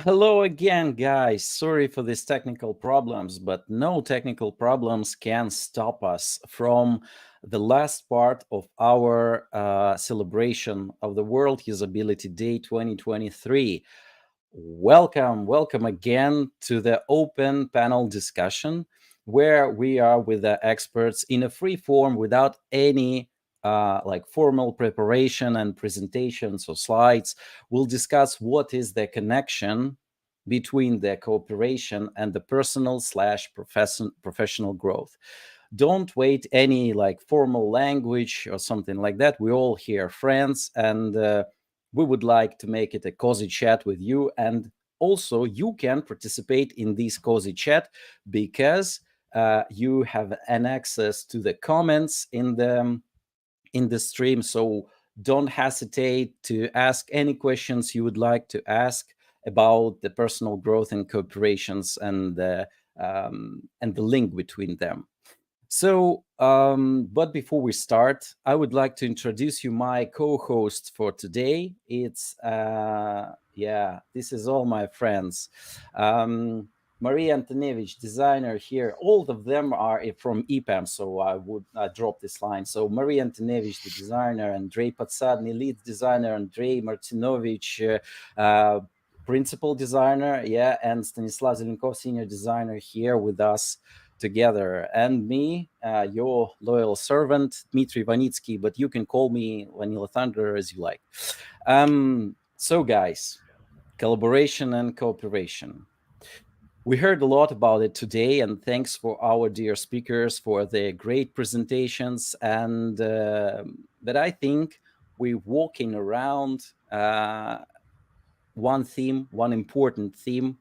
Hello again, guys. Sorry for these technical problems, but no technical problems can stop us from the last part of our celebration of the World Usability Day 2023. Welcome again to the open panel discussion where we are with the experts in a free form without any like formal preparation and presentations or slides. We'll discuss what is the connection between the cooperation and the personal slash professional growth. Don't wait any like formal language or something like that. We all here friends, and we would like to make it a cozy chat with you. And also you can participate in this cozy chat because you have an access to the comments in the stream. So don't hesitate to ask any questions you would like to ask about the personal growth and cooperations and the link between them. So, but before we start, I would like to introduce you my co-host for today. It's this is all my friends. Maria Antonevich, designer here. All of them are from EPAM, so I would drop this line. So Maria Antonevich, the designer, Andrei Podsadny, lead designer, Andrei Martinovich, principal designer, and Stanislav Zelenkov, senior designer, here with us together, and me, your loyal servant, Dmitry Vanitsky, but you can call me Vanilla Thunder as you like. So guys, collaboration and cooperation. We heard a lot about it today, and thanks for our dear speakers for their great presentations. And but I think we're walking around one theme, one important theme: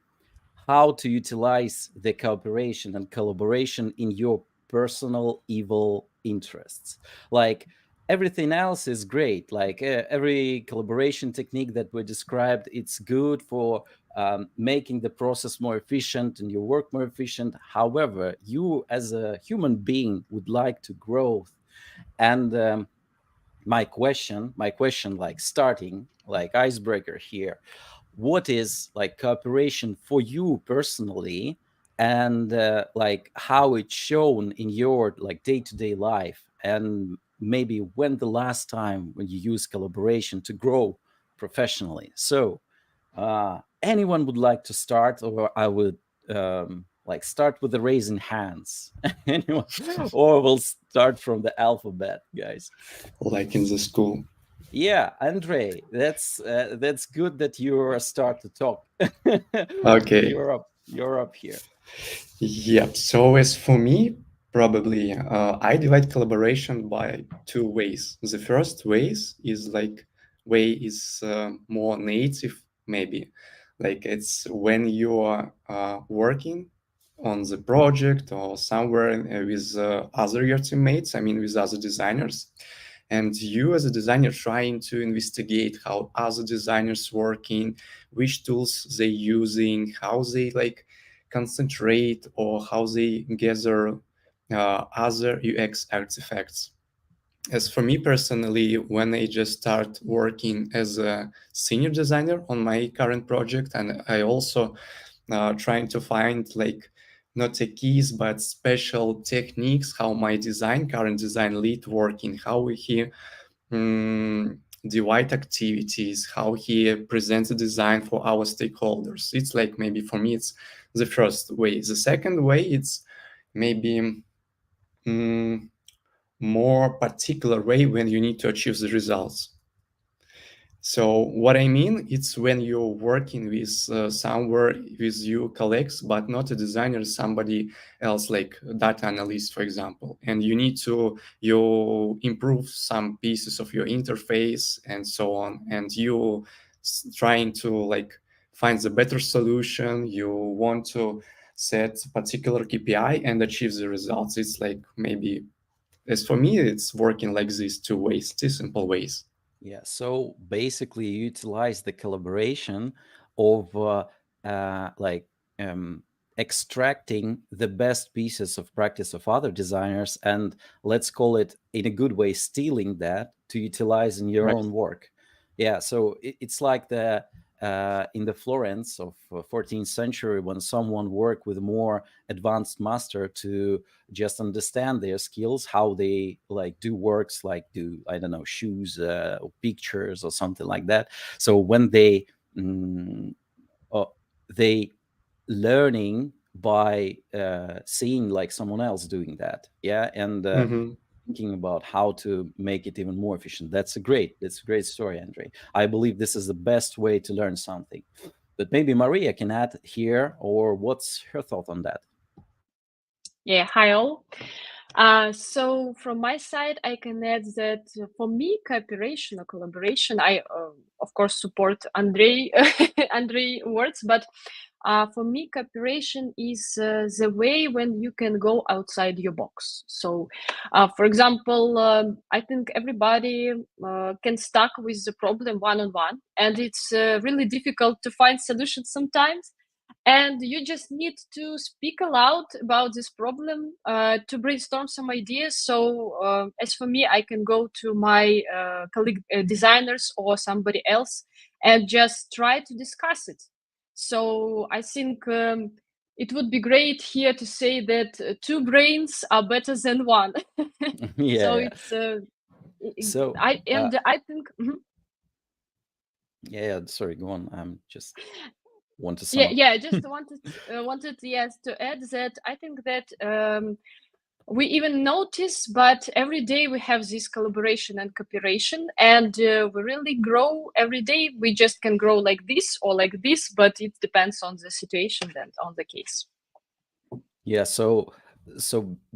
how to utilize the cooperation and collaboration in your personal evil interests. Like everything else is great. Like every collaboration technique that we described, it's good for making the process more efficient and your work more efficient. However, you as a human being would like to grow. And my question, like starting, like icebreaker here, what is like cooperation for you personally, and like how it's shown in your like day-to-day life, and maybe when the last time when you use collaboration to grow professionally. So anyone would like to start, or I would like start with the raising hands? Anyone? Or we'll start from the alphabet, guys. Like in the school. Yeah, Andre, that's good that you start to talk. Okay. You're up here. Yep. So as for me, probably I divide collaboration by two ways. The first way is more native, maybe. Like it's when you are working on the project or somewhere with other your teammates, I mean with other designers, and you as a designer trying to investigate how other designers working, which tools they using, how they like concentrate, or how they gather other UX artifacts. As for me personally, when I just start working as a senior designer on my current project, and I also trying to find like not a keys but special techniques how my current design lead working, how he divide activities, how he presents a design for our stakeholders. It's like maybe for me it's the first way. The second way it's maybe more particular way when you need to achieve the results. So what I mean, it's when you're working with somewhere with you colleagues, but not a designer, somebody else, like data analyst, for example, and you need to you improve some pieces of your interface and so on, and you trying to like find the better solution. You want to set particular KPI and achieve the results. It's like maybe, as for me, it's working like these two ways, two simple ways. Yeah. So basically, you utilize the collaboration of like extracting the best pieces of practice of other designers, and let's call it in a good way, stealing that to utilize in your Right. own work. Yeah. So it's like the in the Florence of 14th century, when someone worked with a more advanced master to just understand their skills, how they like do works, like do, I don't know, shoes or pictures or something like that. So when mm, uh, they learning by seeing like someone else doing that, yeah, and Hmm. thinking about how to make it even more efficient. That's a great story, Andre. I believe this is the best way to learn something. But maybe Maria can add here, or what's her thought on that? Yeah, hi all. So from my side, I can add that for me, cooperation or collaboration, I of course support Andrei Andrei words, but for me, cooperation is the way when you can go outside your box. So, for example, I think everybody can stuck with the problem one on one, and it's really difficult to find solutions sometimes, and you just need to speak aloud about this problem to brainstorm some ideas. So as for me, I can go to my colleague designers or somebody else and just try to discuss it. So I think it would be great here to say that two brains are better than one. So Yeah. it's So I think mhm. yeah, sorry, go on. I'm just want to sum Yeah, up. yeah, I just wanted, yes, to add that I think that we even notice, but every day we have this collaboration and cooperation, and we really grow every day. We just can grow like this or like this, but it depends on the situation and on the case. Yeah, so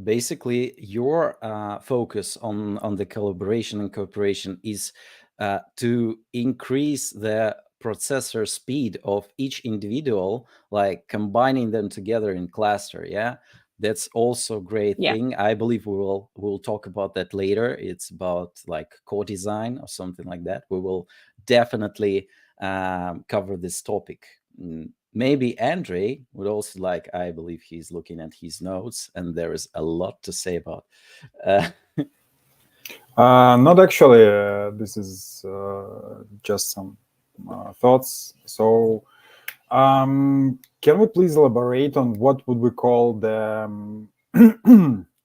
basically your focus on the collaboration and cooperation is to increase the processor speed of each individual, like combining them together in cluster. Yeah, that's also a great Yeah. thing. I believe we'll talk about that later. It's about like co-design or something like that. We will definitely cover this topic. Maybe Andre would also like, I believe he's looking at his notes and there is a lot to say about. Uh, Not actually. This is just some thoughts. So, can we please elaborate on what would we call the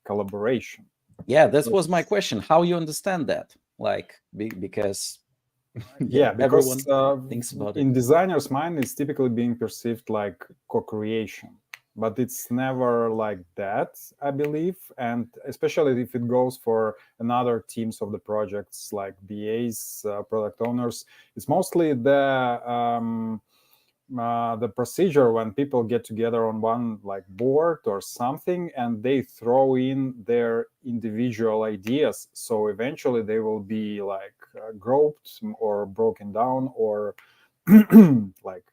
collaboration? yeah, that was my Because question. How you understand that? Like, because yeah, yeah, because everyone thinks about it. in designers' mind, it's typically being perceived like co-creation, but it's never like that, I believe. And especially if it goes for another teams of the projects like BAs, product owners, it's mostly the procedure when people get together on one like board or something and they throw in their individual ideas, so eventually they will be like grouped or broken down or like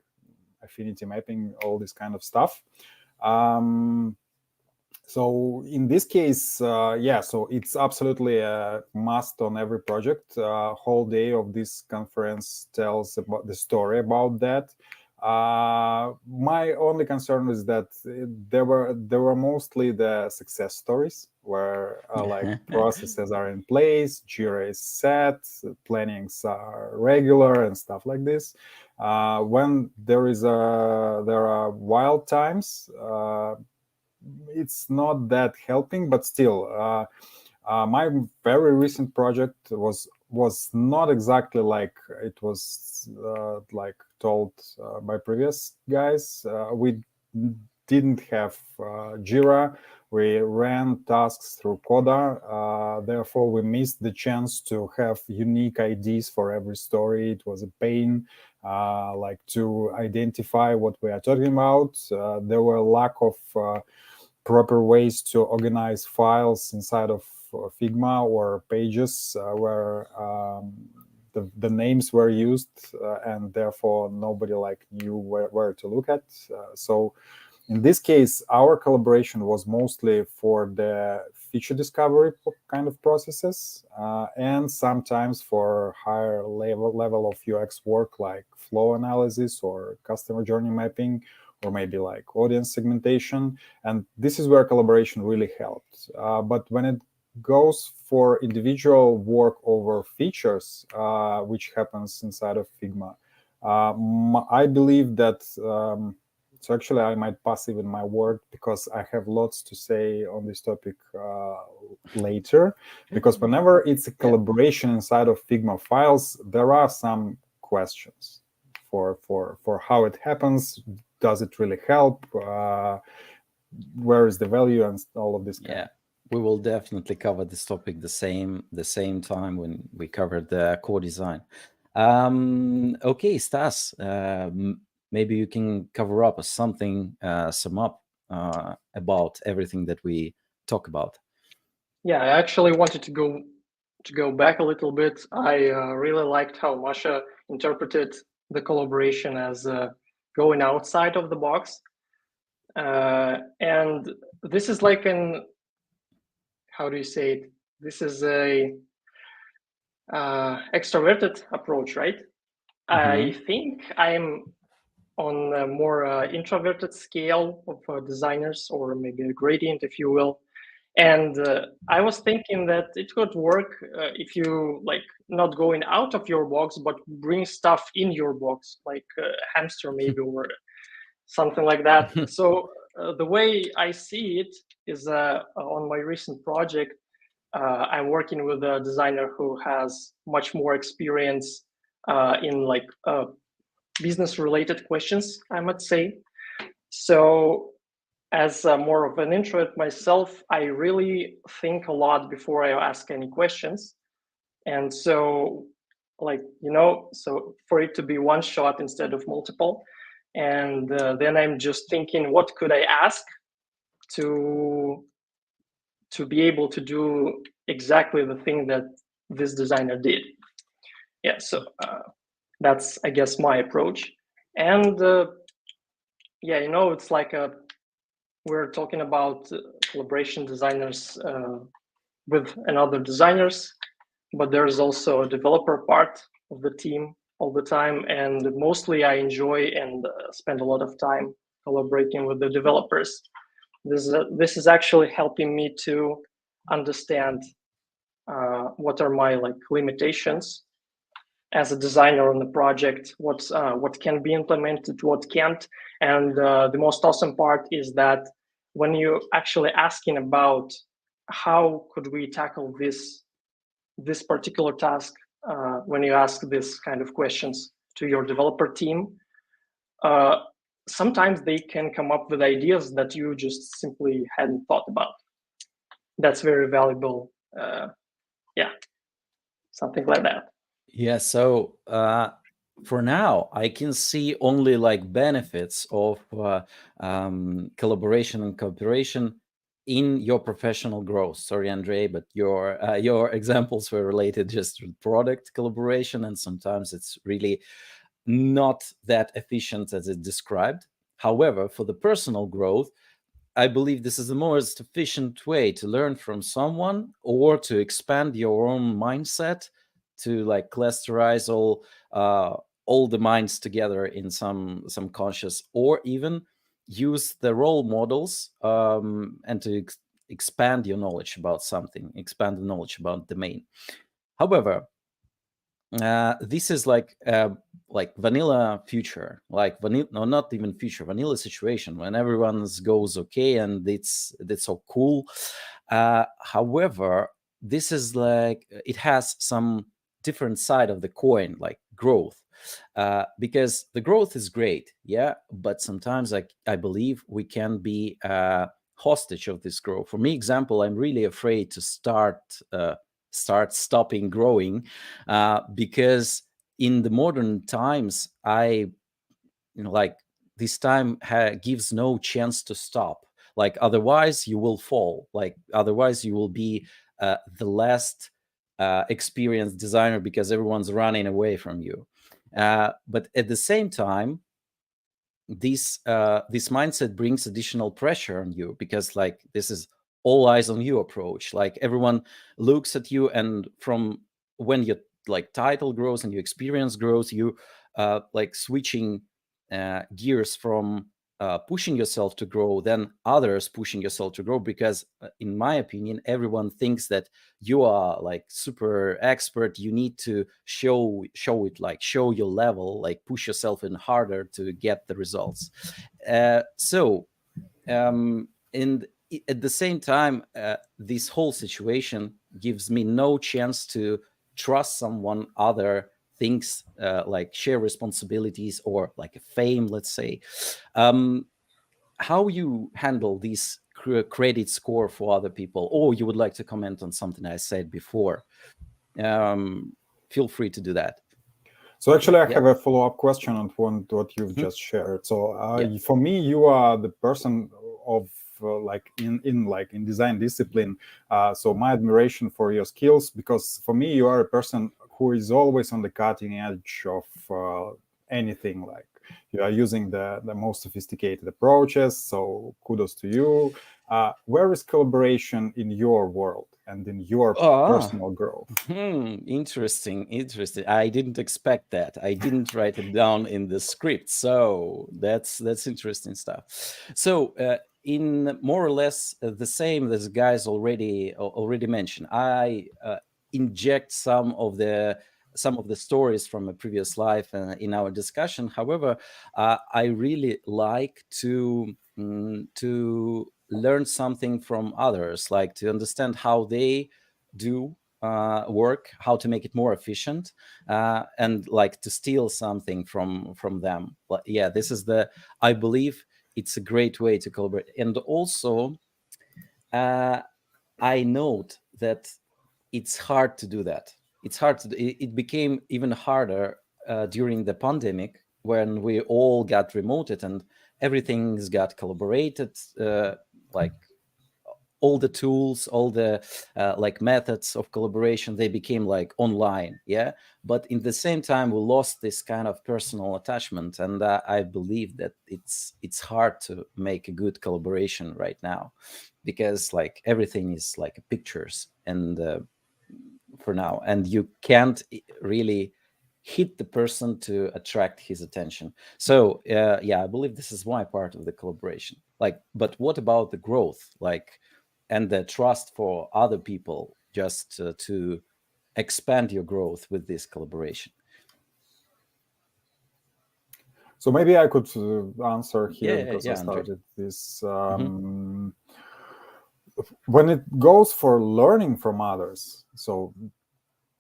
affinity mapping, all this kind of stuff. um, so in this case, yeah, so it's absolutely a must on every project. Whole day of this conference tells about the story about that. My only concern is that there were mostly the success stories where like processes are in place, Jira is set, plannings are regular, and stuff like this. When there are wild times. It's not that helping, but still, my very recent project was not exactly like it was like told by previous guys. We didn't have Jira. We ran tasks through Coda. Therefore, we missed the chance to have unique IDs for every story. It was a pain, like to identify what we are talking about. There were lack of proper ways to organize files inside of Figma or Pages where the names were used and therefore nobody like knew where to look at. So in this case, our collaboration was mostly for the feature discovery kind of processes and sometimes for higher level of UX work like flow analysis or customer journey mapping or maybe like audience segmentation. And this is where collaboration really helped. But when it goes for individual work over features, which happens inside of Figma, I believe that. So actually, I might pass even my word because I have lots to say on this topic later. Because whenever it's a collaboration inside of Figma files, there are some questions for how it happens. Does it really help? Where is the value and all of this kind Yeah, we will definitely cover this topic the same time when we covered the core design. Okay, Stas, maybe you can cover up something, sum up about everything that we talk about. Yeah, I actually wanted to go back a little bit. I really liked how Masha interpreted the collaboration as going outside of the box. And this is like how do you say it? This is a extroverted approach, right? I think I'm on a more introverted scale of designers, or maybe a gradient, if you will. And I was thinking that it could work if you like not going out of your box, but bring stuff in your box, like a hamster maybe, or something like that. So the way I see it is on my recent project, I'm working with a designer who has much more experience in like business related questions, I might say. So as more of an introvert myself, I really think a lot before I ask any questions. And so, like, so for it to be one shot instead of multiple. And then I'm just thinking, what could I ask to be able to do exactly the thing that this designer did? Yeah, so that's, I guess, my approach. And yeah, it's like we're talking about collaboration designers with another designers, but there's also a developer part of the team all the time. And mostly I enjoy and spend a lot of time collaborating with the developers. This is actually helping me to understand what are my like limitations as a designer on the project, what can be implemented, what can't. And the most awesome part is that when you're actually asking about how could we tackle this particular task, when you ask this kind of questions to your developer team, sometimes they can come up with ideas that you just simply hadn't thought about. That's very valuable. Yeah, something like that. Yeah, so for now, I can see only like benefits of collaboration and cooperation in your professional growth. Sorry, Andrei, but your examples were related just to product collaboration, and sometimes it's really not that efficient as it described. However, for the personal growth, I believe this is the most efficient way to learn from someone or to expand your own mindset, to like clusterize all the minds together in some conscious, or even use the role models and to expand your knowledge about something, expand the knowledge about the domain. However, this is like vanilla future, like vanilla, no, not even future, vanilla situation when everyone's goes okay and it's so cool. However, this is like, it has some different side of the coin, like growth, because the growth is great, yeah, but sometimes I believe we can be hostage of this growth. For me, example, I'm really afraid to start stopping growing, because in the modern times, like this time gives no chance to stop. Like otherwise you will fall, like otherwise you will be the last experienced designer because everyone's running away from you. But at the same time, this mindset brings additional pressure on you, because like this is all eyes on you approach. Like everyone looks at you, and from when your like title grows and your experience grows, you like switching gears from pushing yourself to grow than others pushing yourself to grow, because in my opinion, everyone thinks that you are like super expert. You need to show it, like show your level, like push yourself in harder to get the results. And at the same time, this whole situation gives me no chance to trust someone other things, like share responsibilities or like a fame, let's say. How you handle these credit score for other people, or you would like to comment on something I said before, feel free to do that. So actually, I have a follow-up question on what you've just shared. So for me, you are the person of like in design discipline. So my admiration for your skills, because for me, you are a person who is always on the cutting edge of anything. Like you are using the most sophisticated approaches. So kudos to you. Where is collaboration in your world and in your personal growth? Interesting. I didn't expect that. I didn't write it down in the script. So that's interesting stuff. So in more or less the same as guys already mentioned, I inject some of the stories from a previous life in our discussion. However, I really like to learn something from others, like to understand how they do work, how to make it more efficient, and like to steal something from them. But yeah, this is I believe it's a great way to collaborate. And also, I note that it's hard to do that. It's hard to. It became even harder during the pandemic, when we all got remoted and everything's got collaborated, like all the tools, all the like methods of collaboration, they became like online. Yeah, but in the same time, we lost this kind of personal attachment, and I believe that it's hard to make a good collaboration right now, because like everything is like pictures, and for now, and you can't really hit the person to attract his attention. So yeah, I believe this is my part of the collaboration. Like, but what about the growth, like, and the trust for other people, just to expand your growth with this collaboration? So maybe I could answer here, because I Andrei. started this. When it goes for learning from others, so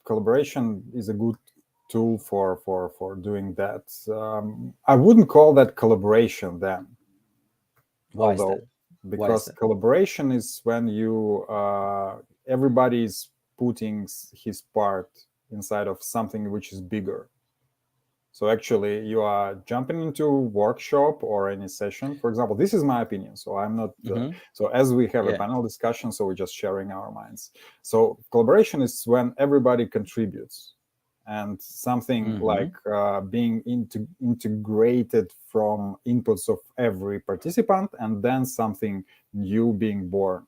collaboration is a good tool for doing that. I wouldn't call that collaboration then. Why is that? Because collaboration is when you everybody is putting his part inside of something which is bigger. So actually, you are jumping into a workshop or any session. For example, this is my opinion. So I'm not. So as we have a panel discussion, so we're just sharing our minds. So collaboration is when everybody contributes, and something like being integrated from inputs of every participant, and then something new being born.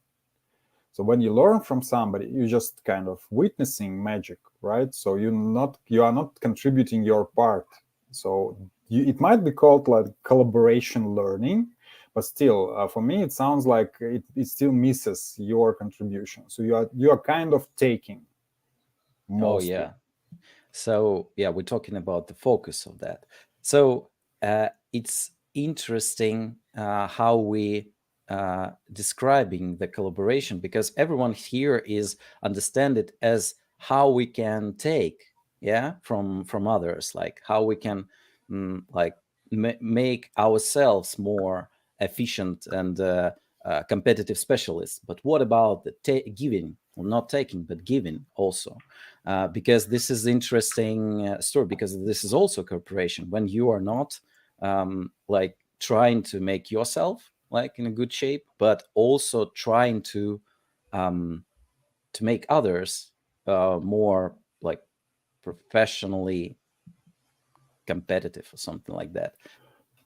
So when you learn from somebody, you're just kind of witnessing magic, right? So you are not contributing your part. So it might be called like collaboration learning, but still, for me, it sounds like it still misses your contribution. So you are kind of taking mostly. Oh yeah. So yeah, we're talking about the focus of that. So it's interesting how we describing the collaboration, because everyone here is understand it as how we can take from others, like how we can like make ourselves more efficient and competitive specialists. But what about the giving, well, not taking but giving also? Because this is interesting story, because this is also cooperation when you are not like trying to make yourself like in a good shape, but also trying to make others more like professionally competitive or something like that.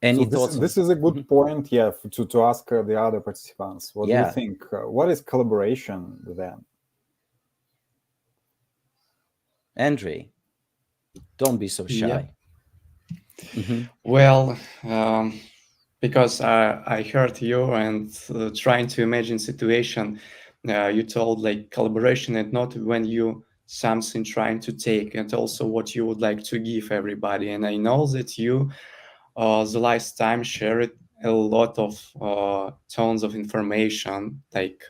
Any thoughts? This is a good point, yeah, to ask the other participants. What do you think? What is collaboration then? Andrei, don't be so shy. Well, because I heard you and trying to imagine situation. You told like collaboration and not when you something trying to take, and also what you would like to give everybody. And I know that you the last time shared a lot of tons of information like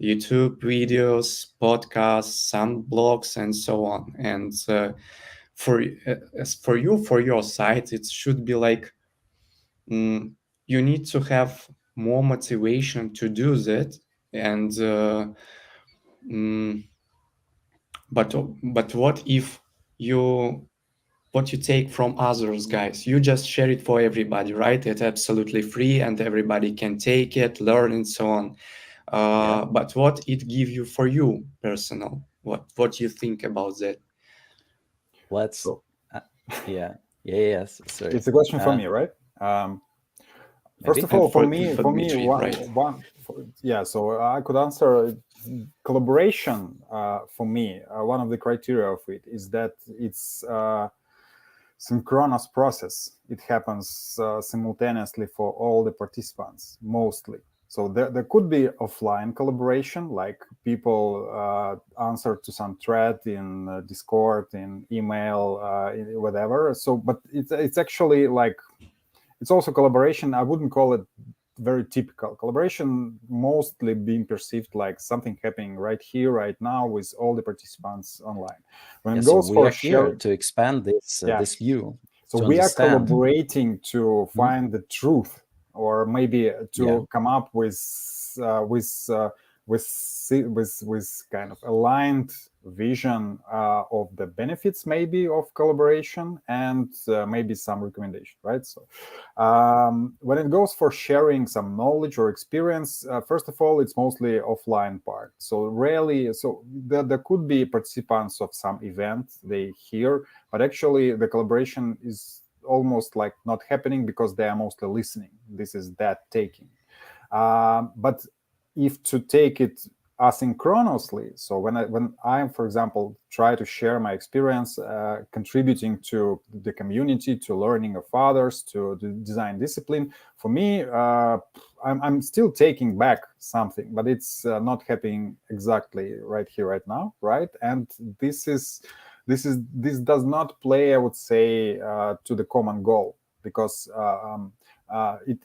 YouTube videos, podcasts, some blogs, and so on. And as for you, for your site, it should be like you need to have more motivation to do that. And but what if what you take from others, guys, you just share it for everybody, right? It's absolutely free and everybody can take it, learn, and so on. But what it give you for you personal? What you think about that? Let's. So Yes. Sorry. it's a question for me, right? First of all, for me, Dmitry, right? So I could answer collaboration. For me, one of the criteria of it is that it's synchronous process. It happens simultaneously for all the participants, mostly. So there could be offline collaboration, like people answer to some thread in Discord, in email, whatever. So, but it's actually like, it's also collaboration. I wouldn't call it very typical. Collaboration mostly being perceived like something happening right here, right now, with all the participants online. When it goes we for are sharing, here to expand this this view. So we are collaborating to find the truth, or maybe to come up with kind of aligned vision of the benefits, maybe, of collaboration, and maybe some recommendation, right? So when it goes for sharing some knowledge or experience, first of all, it's mostly offline part. So rarely, there could be participants of some event they hear, but actually the collaboration is almost like not happening because they are mostly listening. This is that taking. But if to take it asynchronously, so when I, for example, try to share my experience contributing to the community, to learning of others, to the design discipline, for me, I'm still taking back something, but it's not happening exactly right here, right now, right? And this does not play, I would say, to the common goal, because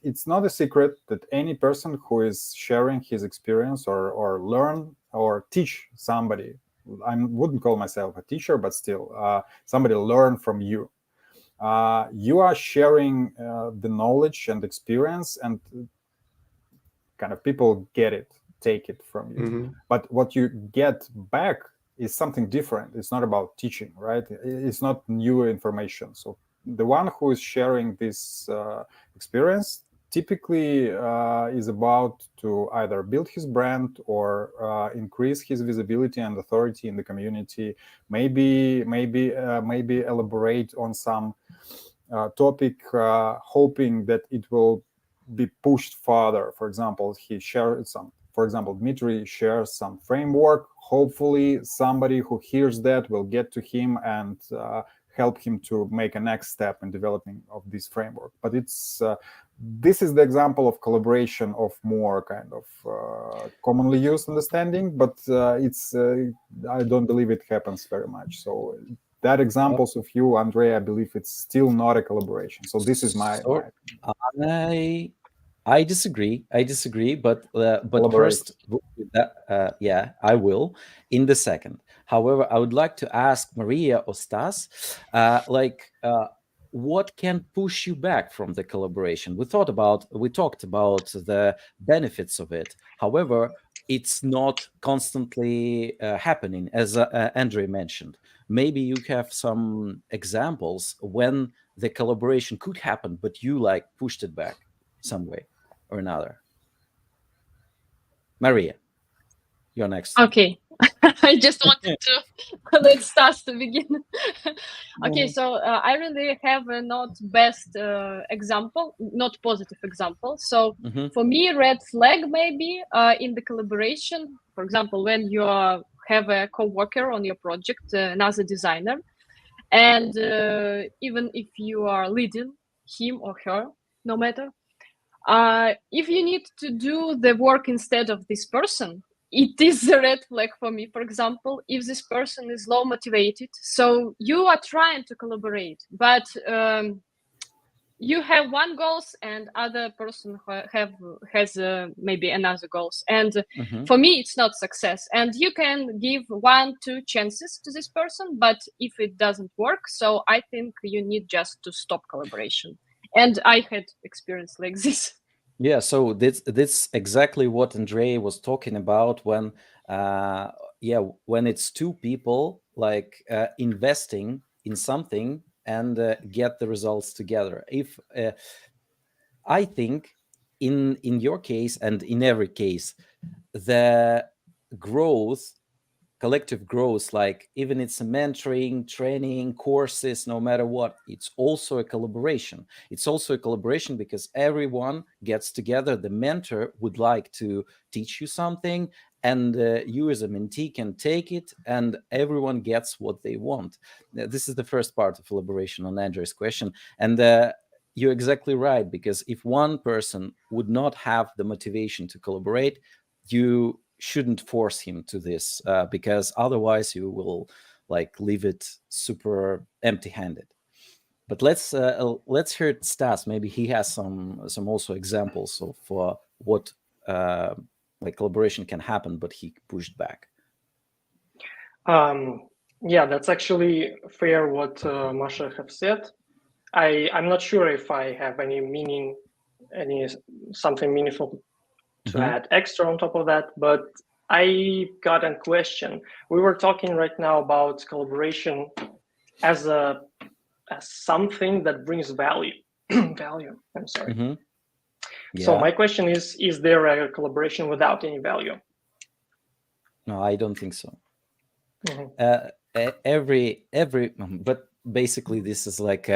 it's not a secret that any person who is sharing his experience or learn or teach somebody, I wouldn't call myself a teacher, but still somebody learn from you. You are sharing the knowledge and experience, and kind of people get it, take it from you. But what you get back is something different. It's not about teaching, right? It's not new information. So the one who is sharing this experience typically is about to either build his brand or increase his visibility and authority in the community. Maybe elaborate on some topic, hoping that it will be pushed further. For example, Dmitry shares some framework. Hopefully somebody who hears that will get to him and help him to make a next step in developing of this framework. But this is the example of collaboration of more kind of commonly used understanding, but I don't believe it happens very much. So that examples of you, Andrei, I believe it's still not a collaboration. So this is my I disagree. But first, I will in the second. However, I would like to ask Maria or Stas, what can push you back from the collaboration? We talked about the benefits of it. However, it's not constantly happening, as Andrei mentioned. Maybe you have some examples when the collaboration could happen, but you pushed it back some way or another. Maria, you're next. Okay. I just wanted to let Stas to begin. Okay, so I really have a not best example, not positive example. So for me, red flag maybe in the collaboration, for example, when you have a co-worker on your project, another designer, and even if you are leading him or her, no matter. If you need to do the work instead of this person, it is a red flag for me. For example, if this person is low motivated, so you are trying to collaborate, but you have one goals and other person has maybe another goals, and for me it's not success. And you can give 1-2 chances to this person, but if it doesn't work, so I think you need just to stop collaboration. And I had experience like this. Yeah, so this exactly what Andrei was talking about when when it's two people like investing in something and get the results together. If I think in your case and in every case, the growth, collective growth, like even it's a mentoring, training, courses, no matter what, it's also a collaboration. It's also a collaboration because everyone gets together. The mentor would like to teach you something, and you as a mentee can take it, and everyone gets what they want. This is the first part of collaboration on Andrew's question. And you're exactly right, because if one person would not have the motivation to collaborate, you shouldn't force him to this, because otherwise you will like leave it super empty-handed. But let's hear Stas. Maybe he has some also examples of what like collaboration can happen, but he pushed back. Yeah, that's actually fair what Masha have said. I'm not sure if I have something meaningful to add extra on top of that, but I got a question. We were talking right now about collaboration as something that brings value. Value. I'm sorry. Yeah. So my question is there a collaboration without any value? No, I don't think so. Every but basically this is like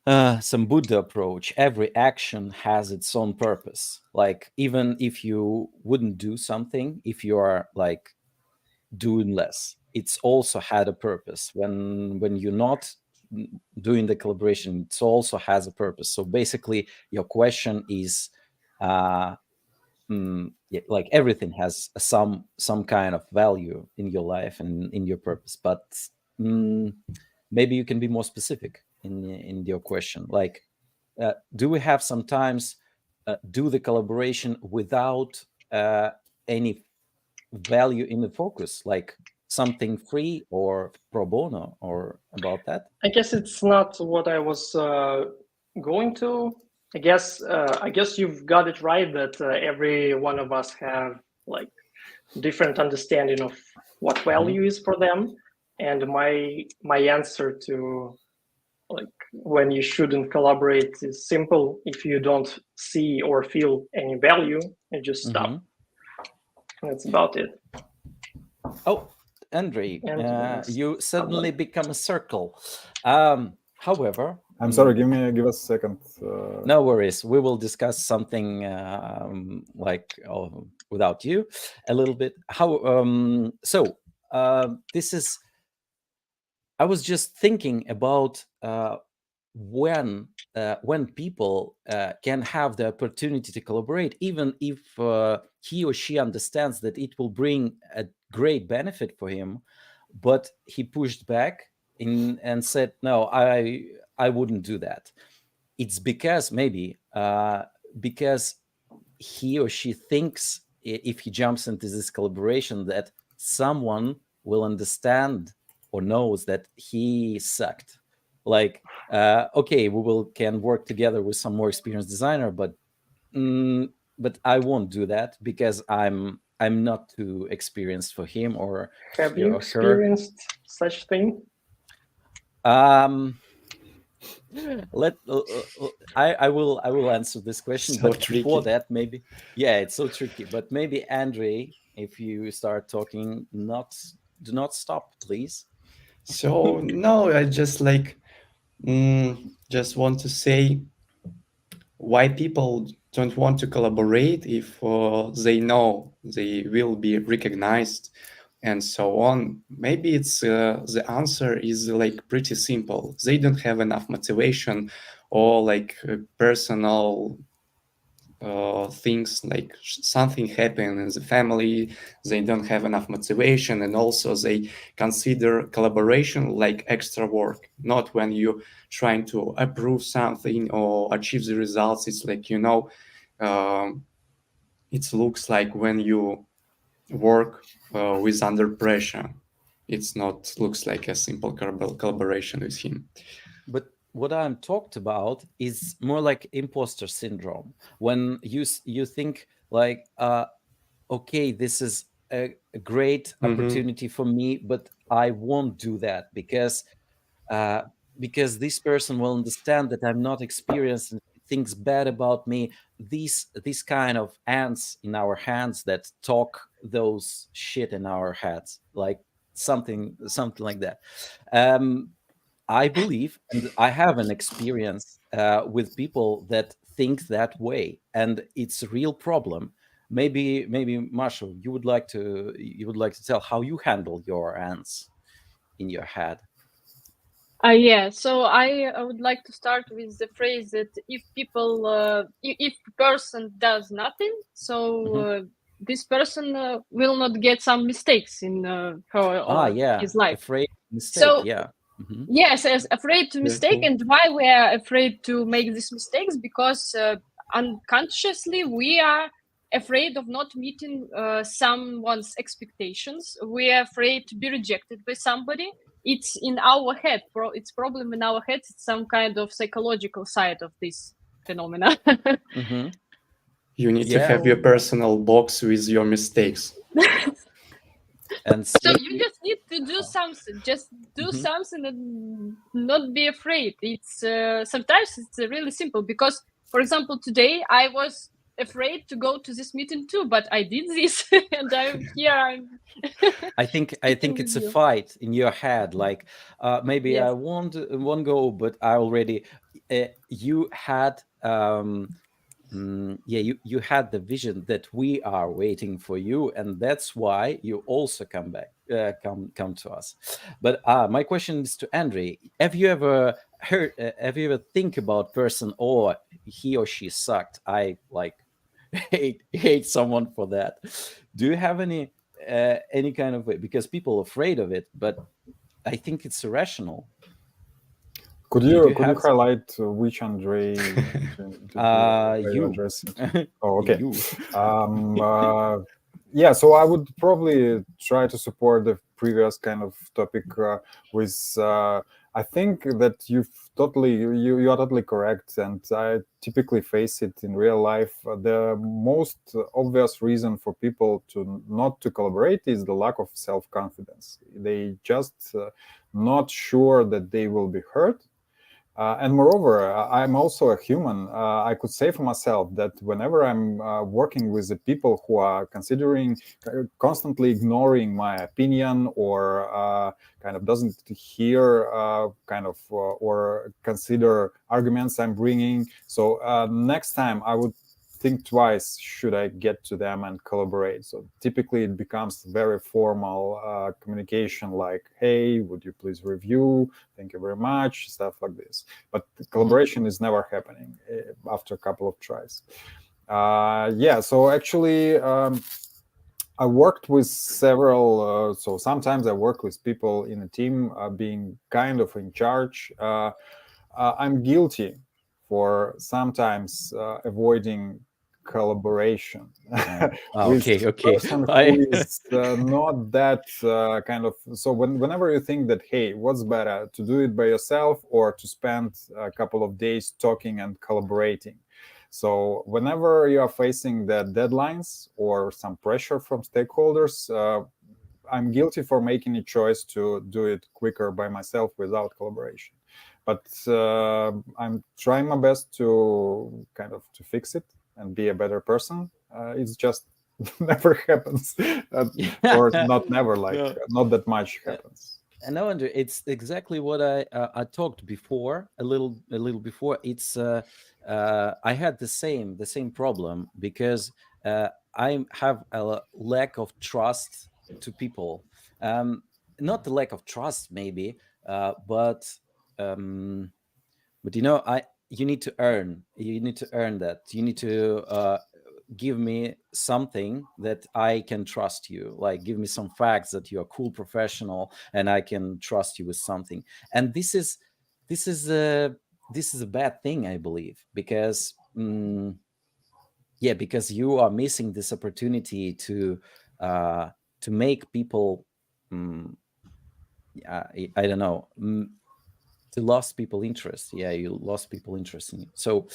some Buddha approach. Every action has its own purpose. Like even if you wouldn't do something, if you are like doing less, it's also had a purpose. When you're not doing the collaboration, it also has a purpose. So basically your question is like everything has some kind of value in your life and in your purpose, but maybe you can be more specific in your question. Like do we have sometimes do the collaboration without any value in the focus, like something free or pro bono, or about that? I guess it's not what I was going to. I guess you've got it right that every one of us have like different understanding of what value is for them, and my answer to like when you shouldn't collaborate is simple. If you don't see or feel any value, you just stop. That's about it. Oh, Andrei, you suddenly become a circle. However, I'm sorry, give us a second. No worries. We will discuss something without you a little bit. This is, I was just thinking about when people can have the opportunity to collaborate, even if he or she understands that it will bring a great benefit for him, but he pushed back and said, no, I wouldn't do that. It's because maybe because he or she thinks if he jumps into this collaboration that someone will understand or knows that he sucked. Like, okay, can work together with some more experienced designer, but I won't do that because I'm not too experienced for him or have you experienced such thing? I will answer this question, so but tricky. before that, maybe it's so tricky. But maybe Andrei, if you start talking, do not stop, please. So no, I just just want to say why people don't want to collaborate if they know they will be recognized and so on. Maybe it's the answer is like pretty simple. They don't have enough motivation, or like personal things, like something happened in the family, they don't have enough motivation, and also they consider collaboration like extra work, not when you trying to approve something or achieve the results. It's like, it looks like when you work with under pressure. It's not looks like a simple collaboration with him. But what I'm talked about is more like imposter syndrome. When you think like, okay, this is a great opportunity for me, but I won't do that uh, because this person will understand that I'm not experienced and thinks bad about me. These kind of ants in our hands that talk those shit in our heads, like something like that. Um, I believe, and I have an experience with people that think that way, and it's a real problem. Maybe Marshall, you would like to tell how you handle your ants in your head. Yeah, so I would like to start with the phrase that if people, if person does nothing, so this person will not get some mistakes in her or Yeah, his life. afraid of mistake. So Yeah. yes, as afraid to mistake, cool. and why we are afraid to make these mistakes, because unconsciously we are afraid of not meeting someone's expectations. We are afraid to be rejected by somebody. It's in our head. It's problem in our head. It's some kind of psychological side of this phenomena. Mm-hmm. You need to Yeah. have your personal box with your mistakes. And So say, you just need to do something. Just do Mhm. something and not be afraid. It's sometimes it's really simple, because, for example, today I was afraid to go to this meeting too, but I did this, and I'm here. I think Speaking with it's a you. fight in your head. Like, maybe I Yes. won't go, but I already. You had yeah, you had the vision that we are waiting for you, and that's why you also come back, come to us. But my question is to Andre. Have you ever have you ever think about person, or he or she sucked? I like hate someone for that. Do you have any kind of way, because people are afraid of it, but I think it's irrational. Could Do you you could you have highlight which Andre are you you addressing to? Oh, okay. you Yeah, so I would probably try to support the previous kind of topic with. I think that you are totally correct, and I typically face it in real life. The most obvious reason for people to not to collaborate is the lack of self-confidence. They just not sure that they will be heard. And moreover, I'm also a human. I could say for myself that whenever I'm working with the people who are considering, constantly ignoring my opinion, or kind of doesn't hear or consider arguments I'm bringing, so next time I would think twice, should I get to them and collaborate. So typically it becomes very formal communication, like, hey, would you please review, thank you very much, stuff like this. But collaboration is never happening after a couple of tries. Yeah, so actually I worked with several, so sometimes I work with people in a team being kind of in charge. I'm guilty for sometimes avoiding collaboration with okay. person who is not that kind of. So whenever you think that, hey, what's better, to do it by yourself or to spend a couple of days talking and collaborating? So whenever you are facing the deadlines or some pressure from stakeholders, I'm guilty for making a choice to do it quicker by myself without collaboration. But I'm trying my best to kind of to fix it and be a better person. It's just never happens, or not never, like No. not that much happens. And no, Andrew, it's exactly what I talked before, a little before. It's I had the same problem, because I have a lack of trust to people. Not the lack of trust, maybe, but you know, you need to earn that. You need to give me something that I can trust you, like give me some facts that you're a cool professional and I can trust you with something. And this is a bad thing, I believe, because because you are missing this opportunity to make people I don't know, to lost people interest. Yeah, you lost people interest in you. So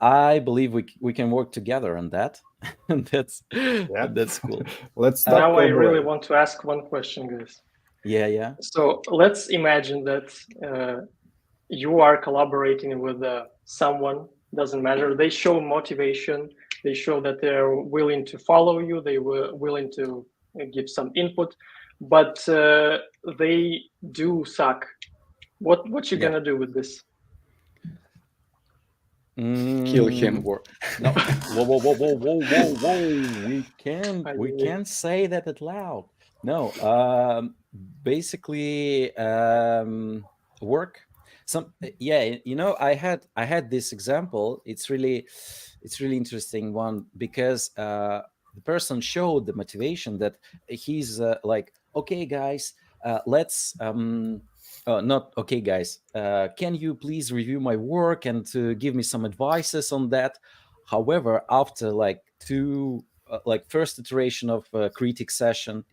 I believe we can work together on that. And that's cool. Let's start Now I really collaborating. want to ask one question, guys. Yeah. So let's imagine that you are collaborating with someone, doesn't matter. They show motivation. They show that they're willing to follow you. They were willing to give some input, but they do suck. What you gonna do with this? Kill him. No. Whoa. We can't say that out loud. No. Basically, work. I had this example. It's really interesting one, because the person showed the motivation that he's like, okay, guys, let's not okay, guys, can you please review my work and to give me some advices on that. However, after like first iteration of critic session,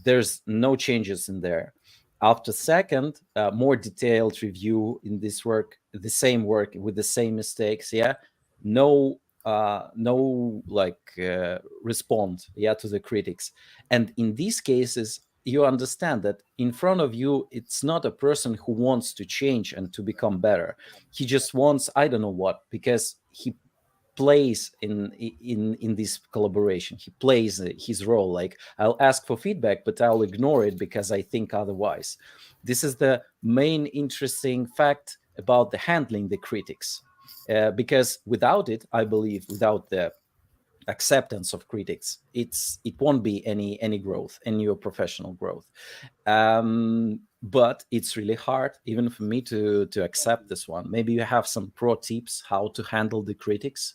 there's no changes in there. After second, more detailed review in this work, the same work with the same mistakes, no respond to the critics. And in these cases, you understand that in front of you, it's not a person who wants to change and to become better. He just wants, I don't know what, because he plays in this collaboration. He plays his role, like, I'll ask for feedback, but I'll ignore it because I think otherwise. This is the main interesting fact about the handling the critics, because without it, I believe, without the acceptance of critics, it won't be any growth, any your professional growth. But it's really hard even for me to accept this one. Maybe you have some pro tips how to handle the critics.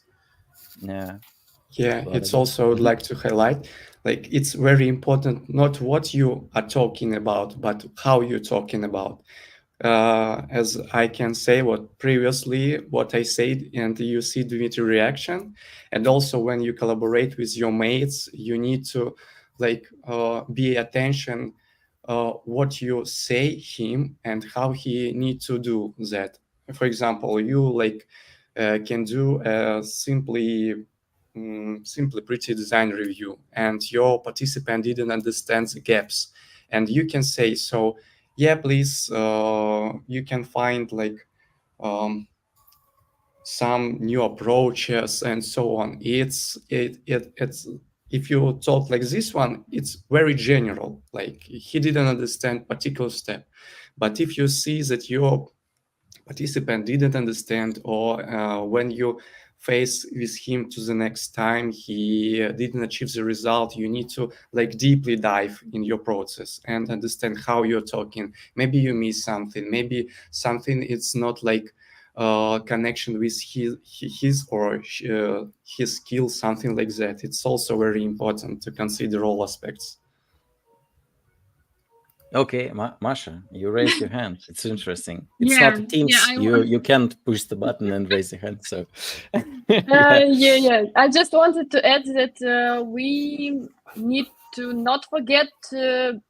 It's also I'd like to highlight, like, it's very important not what you are talking about, but how you're talking about. As I can say what I said, and you see the reaction. And also when you collaborate with your mates, you need to be attention what you say him and how he need to do that. For example, you can do a simply pretty design review, and your participant didn't understand the gaps, and you can say, so please, you can find some new approaches and so on. It's if you talk like this one, it's very general, like he didn't understand particular step. But if you see that your participant didn't understand, or when you face with him to the next time he didn't achieve the result, you need to deeply dive in your process and understand how you're talking. Maybe you miss something, maybe something it's not connection with his or his skill, something like that. It's also very important to consider all aspects. Okay, Masha, you raised your hand. It's interesting. It's not a Teams. You can't push the button and raise your hand. So, I just wanted to add that we need to not forget to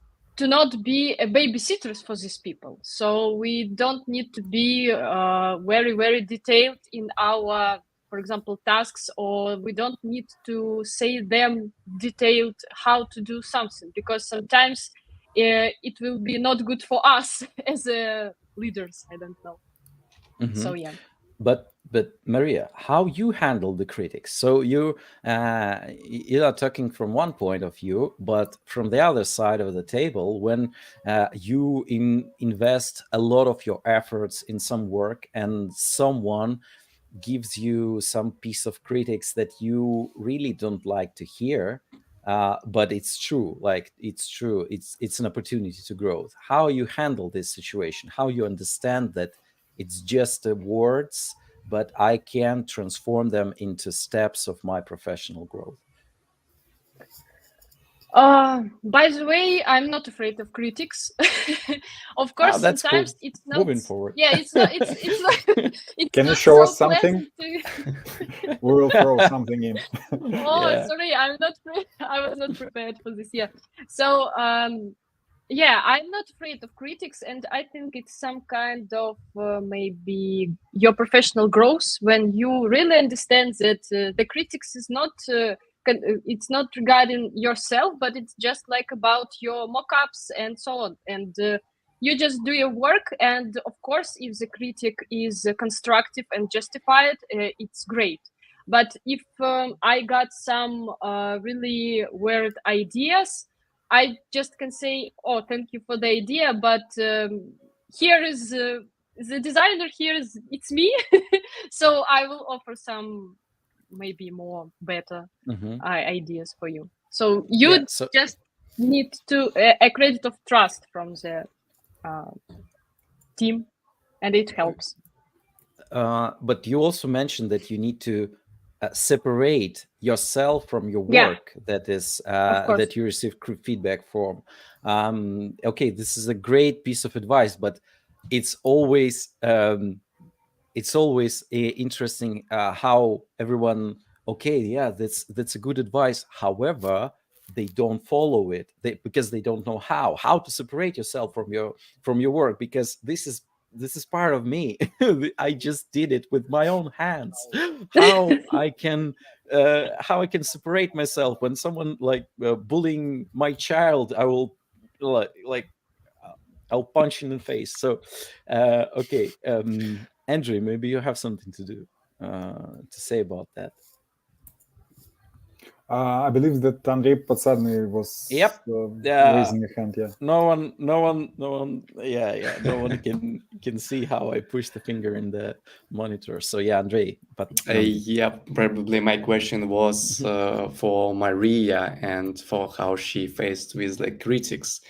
not be a babysitters for these people. So we don't need to be very, very detailed in our, for example, tasks, or we don't need to say them detailed how to do something, because sometimes it will be not good for us as leaders. I don't know. So But Maria, how you handle the critics? So you are talking from one point of view, but from the other side of the table, when you invest a lot of your efforts in some work and someone gives you some piece of critics that you really don't like to hear, but it's true, it's an opportunity to grow. How you handle this situation, how you understand that it's just words but I can transform them into steps of my professional growth. By the way, I'm not afraid of critics. Of course, That's sometimes cool. it's not. Moving forward. Yeah, it's not. It's not. It's Can you not show so us something? pleasant to... We will throw something in. Oh, Yeah. sorry, I'm not. I was not prepared for this. Yeah. So, yeah, I'm not afraid of critics, and I think it's some kind of maybe your professional growth when you really understand that the critics is not. It's not regarding yourself, but it's just like about your mock-ups and so on. And you just do your work, and of course, if the critic is constructive and justified, it's great. But if I got some really weird ideas, I just can say, "Oh, thank you for the idea," but here is the designer. Here is it's me, so I will offer some maybe more better ideas for you. So you just need to a credit of trust from the team, and it helps. But you also mentioned that you need to separate yourself from your work. Yeah. That is that you receive feedback from. Okay, this is a great piece of advice, but it's always interesting how everyone. Okay, yeah, that's a good advice. However, they don't follow it because they don't know how to separate yourself from your work, because this is part of me. I just did it with my own hands. How I can separate myself when someone like bullying my child, I will like I'll punch in the face. So okay, Andrew, maybe you have something to say about that. I believe that Andrei Podsadny was raising a hand. Yeah. No one. Yeah. No one can see how I push the finger in the monitor. So yeah, Andrei. But yeah, probably my question was for Maria and for how she faced with like critics,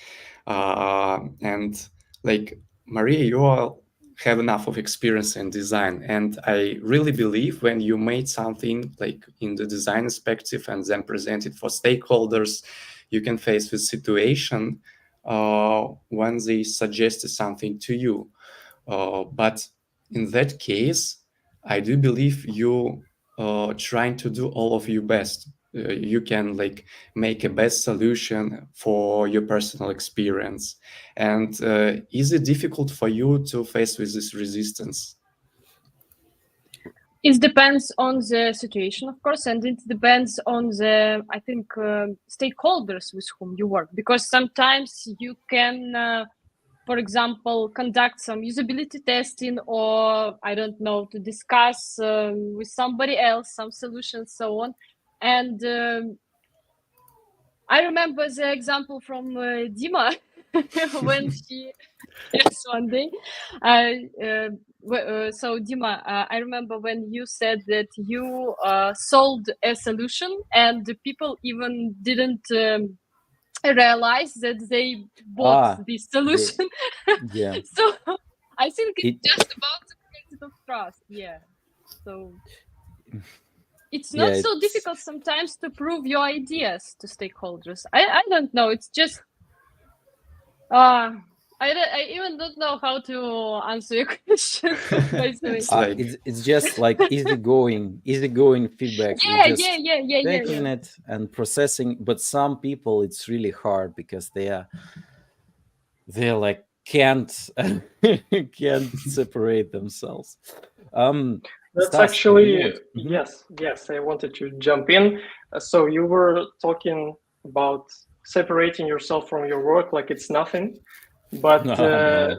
and like Maria, you all have enough of experience in design, and I really believe when you made something like in the design perspective and then present it for stakeholders, you can face with situation when they suggested something to you, but in that case I do believe you trying to do all of your best. You can like make a best solution for your personal experience. And is it difficult for you to face with this resistance? It depends on the situation, of course, and it depends on the, I think, stakeholders with whom you work, because sometimes you can for example, conduct some usability testing, or I don't know, to discuss with somebody else some solutions, so on. And I remember the example from Dima when she, yes, one day. So Dima, I remember when you said that you sold a solution, and the people even didn't realize that they bought this solution. Yeah. So I think it's just about the credit of trust. Yeah. So it's not so difficult sometimes to prove your ideas to stakeholders. I don't know. It's just I even don't know how to answer your question. It's just like easygoing feedback. Yeah. Taking it and processing. But some people, it's really hard because they're like can't separate themselves. That's Stas, actually yes. I wanted to jump in. So you were talking about separating yourself from your work like it's nothing, but no.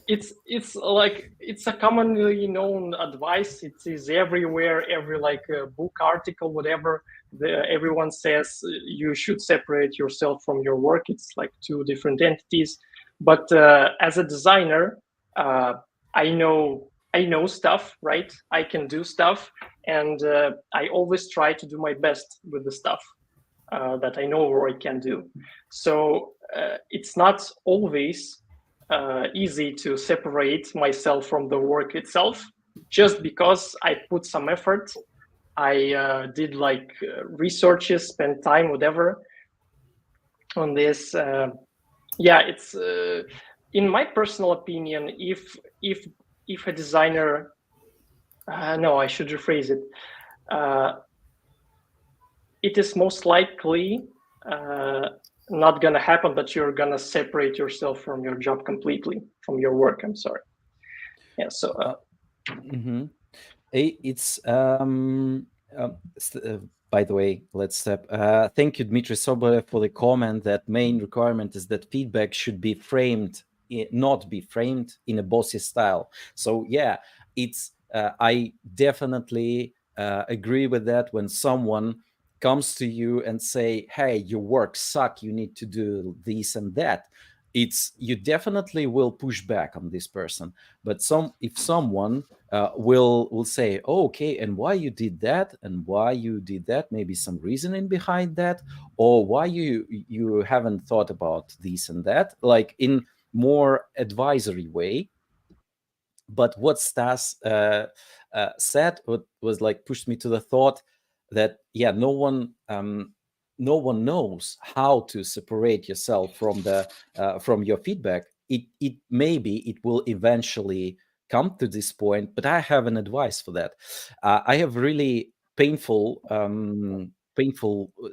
it's like it's a commonly known advice. It is everywhere, every like book article, whatever. Everyone says you should separate yourself from your work. It's like two different entities. But as a designer, I know stuff, right? I can do stuff, and I always try to do my best with the stuff that I know or I can do. So it's not always easy to separate myself from the work itself. just because I put some effort. I did like researches, spent time, whatever, on this. Yeah, it's in my personal opinion, if a designer, no, I should rephrase it. It is most likely not gonna happen, but you're gonna separate yourself from your job completely, from your work. I'm sorry. Yeah. So. Mm-hmm. It's by the way, let's step. Thank you, Dmitry Sobolev, for the comment that main requirement is that feedback should be framed, not be framed in a bossy style. So yeah, it's I definitely agree with that. When someone comes to you and say, "Hey, your work suck. You need to do this and that," it's you definitely will push back on this person. But if someone will say, oh, okay, and why you did that, and why you did that, maybe some reasoning behind that, or why you haven't thought about this and that, like in more advisory way. But what Stas said was like pushed me to the thought that yeah, no one knows how to separate yourself from your feedback. It maybe it will eventually come to this point, but I have an advice for that. I have really painful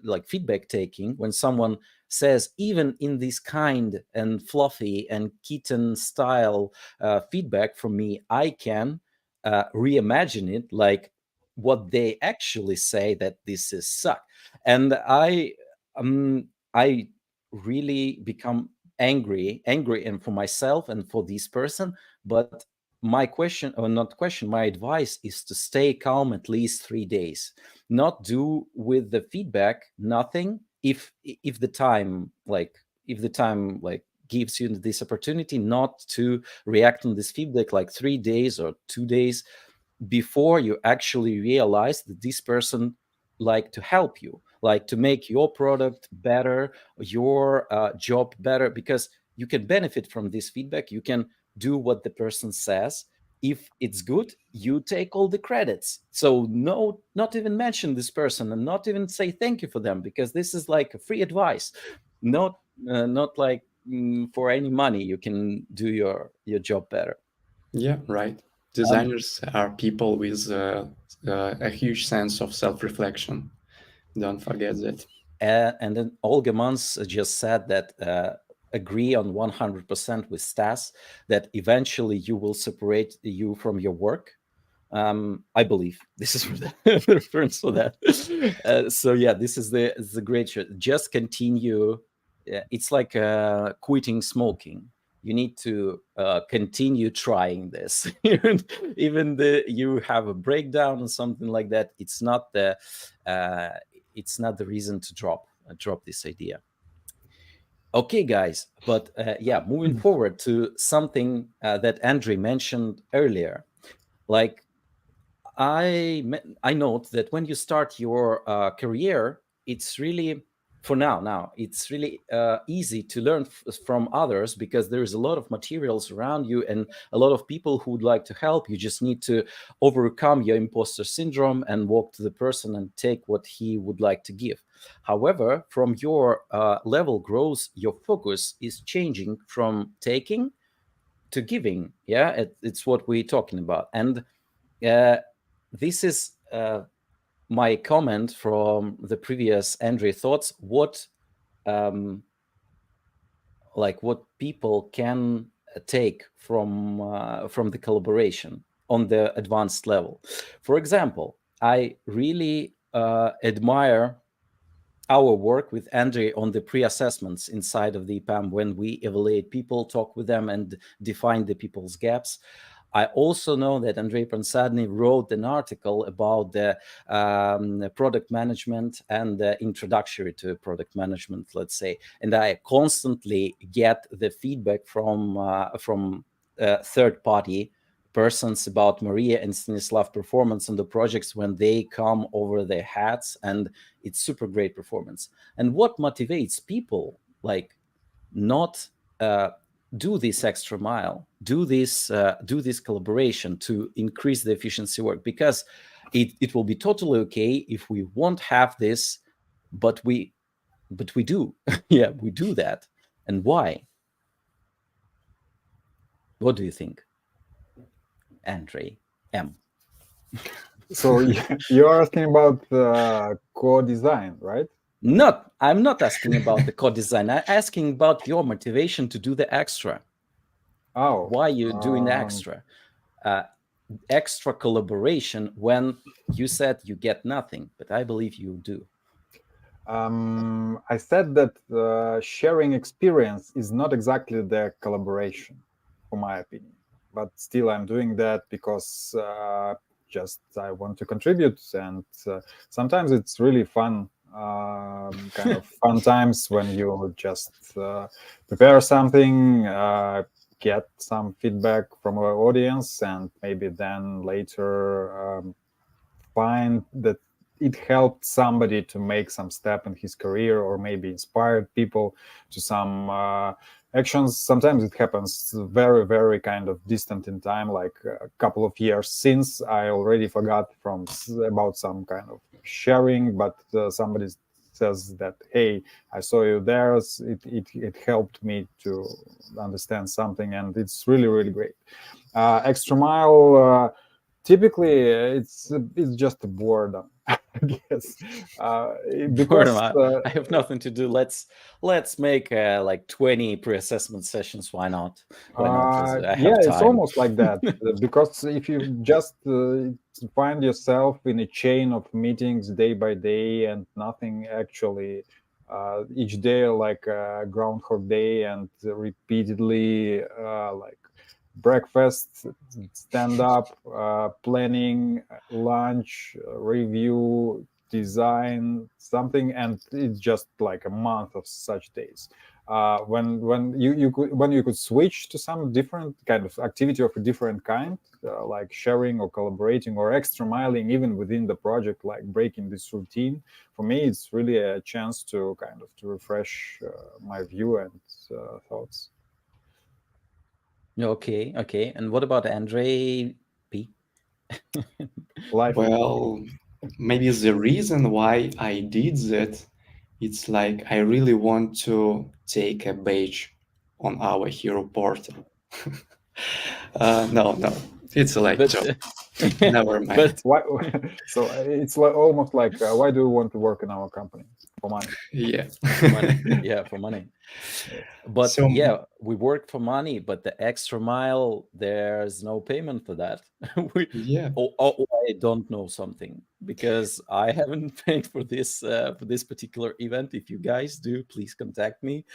like feedback taking when someone says, even in this kind and fluffy and kitten style feedback from me, I can reimagine it like what they actually say, that this is suck. And I really become angry, and for myself and for this person. But my question, or not question, my advice is to stay calm at least 3 days, not do with the feedback nothing. If the time like if the time like gives you this opportunity, not to react on this feedback like 3 days or 2 days before you actually realize that this person like to help you, like to make your product better, your job better, because you can benefit from this feedback. You can do what the person says. If it's good, you take all the credits. So no, not even mention this person and not even say thank you for them, because this is like a free advice. Not like for any money you can do your job better. Yeah, right. Designers are people with a huge sense of self-reflection. Don't forget that. And then Olga Mans just said that agree on 100% with Stas that eventually you will separate you from your work. I believe this is the reference for that. So yeah, this is the great shot. Just continue. It's like quitting smoking. You need to continue trying this. Even you have a breakdown or something like that. It's not the reason to drop this idea. Okay, guys, but yeah, moving forward to something that Andrei mentioned earlier, like I note that when you start your career, it's really now it's really easy to learn from others, because there is a lot of materials around you and a lot of people who would like to help. You just need to overcome your imposter syndrome and walk to the person and take what he would like to give. However, from your level growth, your focus is changing from taking to giving. Yeah, it's what we're talking about. And uh, this is my comment from the previous Andre thoughts. What people can take from the collaboration on the advanced level. For example, I really admire our work with Andre on the pre-assessments inside of the EPAM, when we evaluate people, talk with them, and define the people's gaps. I also know that Andrei Pansadny wrote an article about the product management and the introductory to product management, let's say. And I constantly get the feedback from third-party persons about Maria and Stanislav performance on the projects when they come over their hats, and it's super great performance. And what motivates people, like not do this extra mile, do this collaboration to increase the efficiency work, because it will be totally okay if we won't have this, but we do. Yeah, we do that. And why? What do you think, Andre M? So you're asking about co-design, right? I'm not asking about the co-design. I'm asking about your motivation to do the extra. Oh, why you're doing the extra collaboration when you said you get nothing, but I believe you do. I said that sharing experience is not exactly the collaboration, for my opinion. But still, I'm doing that because just I want to contribute, and sometimes it's really fun. Kind of fun times when you just prepare something, get some feedback from our audience, and maybe then later find that it helped somebody to make some step in his career, or maybe inspired people to some actions. Sometimes it happens very, very kind of distant in time, like a couple of years since I already forgot about some kind of sharing, but somebody says that, hey, I saw you there, it helped me to understand something, and it's really, really great. Extra mile, typically it's just a boredom, I guess, because I have nothing to do. Let's make like 20 pre-assessment sessions. Why not? I have yeah, time. it's almost like that. Because if you just find yourself in a chain of meetings day by day and nothing actually each day, like Groundhog Day, and repeatedly like breakfast, stand up, planning, lunch, review, design something, and it's just like a month of such days. When you could switch to some different kind of activity of a different kind, like sharing or collaborating or extra miling even within the project, like breaking this routine, for me it's really a chance to kind of to refresh my view and thoughts. Okay. And what about Andre P? Life. Well, maybe the reason why I did that, it's like I really want to take a badge on our hero portal. No, it's like joke. Never mind. But Why? So it's like almost like why do you want to work in our company? For money. Yeah. for money. Yeah, for money. But So yeah, we work for money, but the extra mile, there's no payment for that. yeah. I don't know something, because I haven't paid for this particular event. If you guys do, please contact me.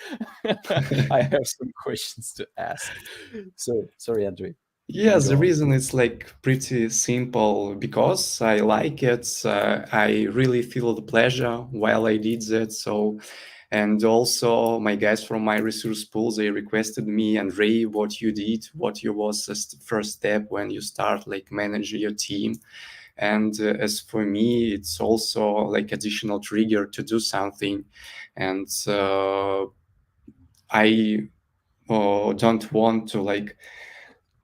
I have some questions to ask. So sorry, Andre. Yeah, Go the on. reason is like pretty simple, because I like it. I really feel the pleasure while I did that. So, and also my guys from my resource pool, they requested me, and Ray, what you did, what you was the first step when you start like managing your team. And as for me, it's also like additional trigger to do something. And I don't want to like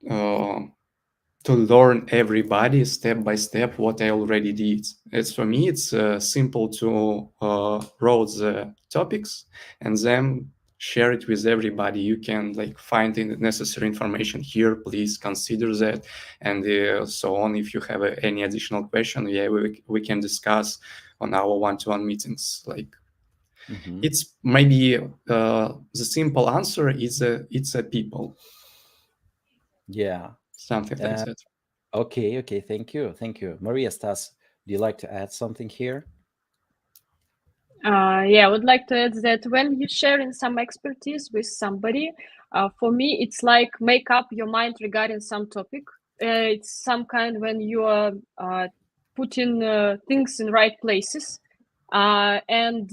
to learn everybody step by step what I already did. It's for me, it's simple to write the topics and then share it with everybody. You can like find the necessary information here. Please consider that, and so on. If you have any additional question, yeah, we can discuss on our one-to-one meetings. Like it's maybe the simple answer is it's a people. Yeah. Something like that. Okay. Thank you. Maria, Stas, do you like to add something here? Yeah, I would like to add that when you're sharing some expertise with somebody, for me, it's like make up your mind regarding some topic. It's some kind when you are putting things in right places. And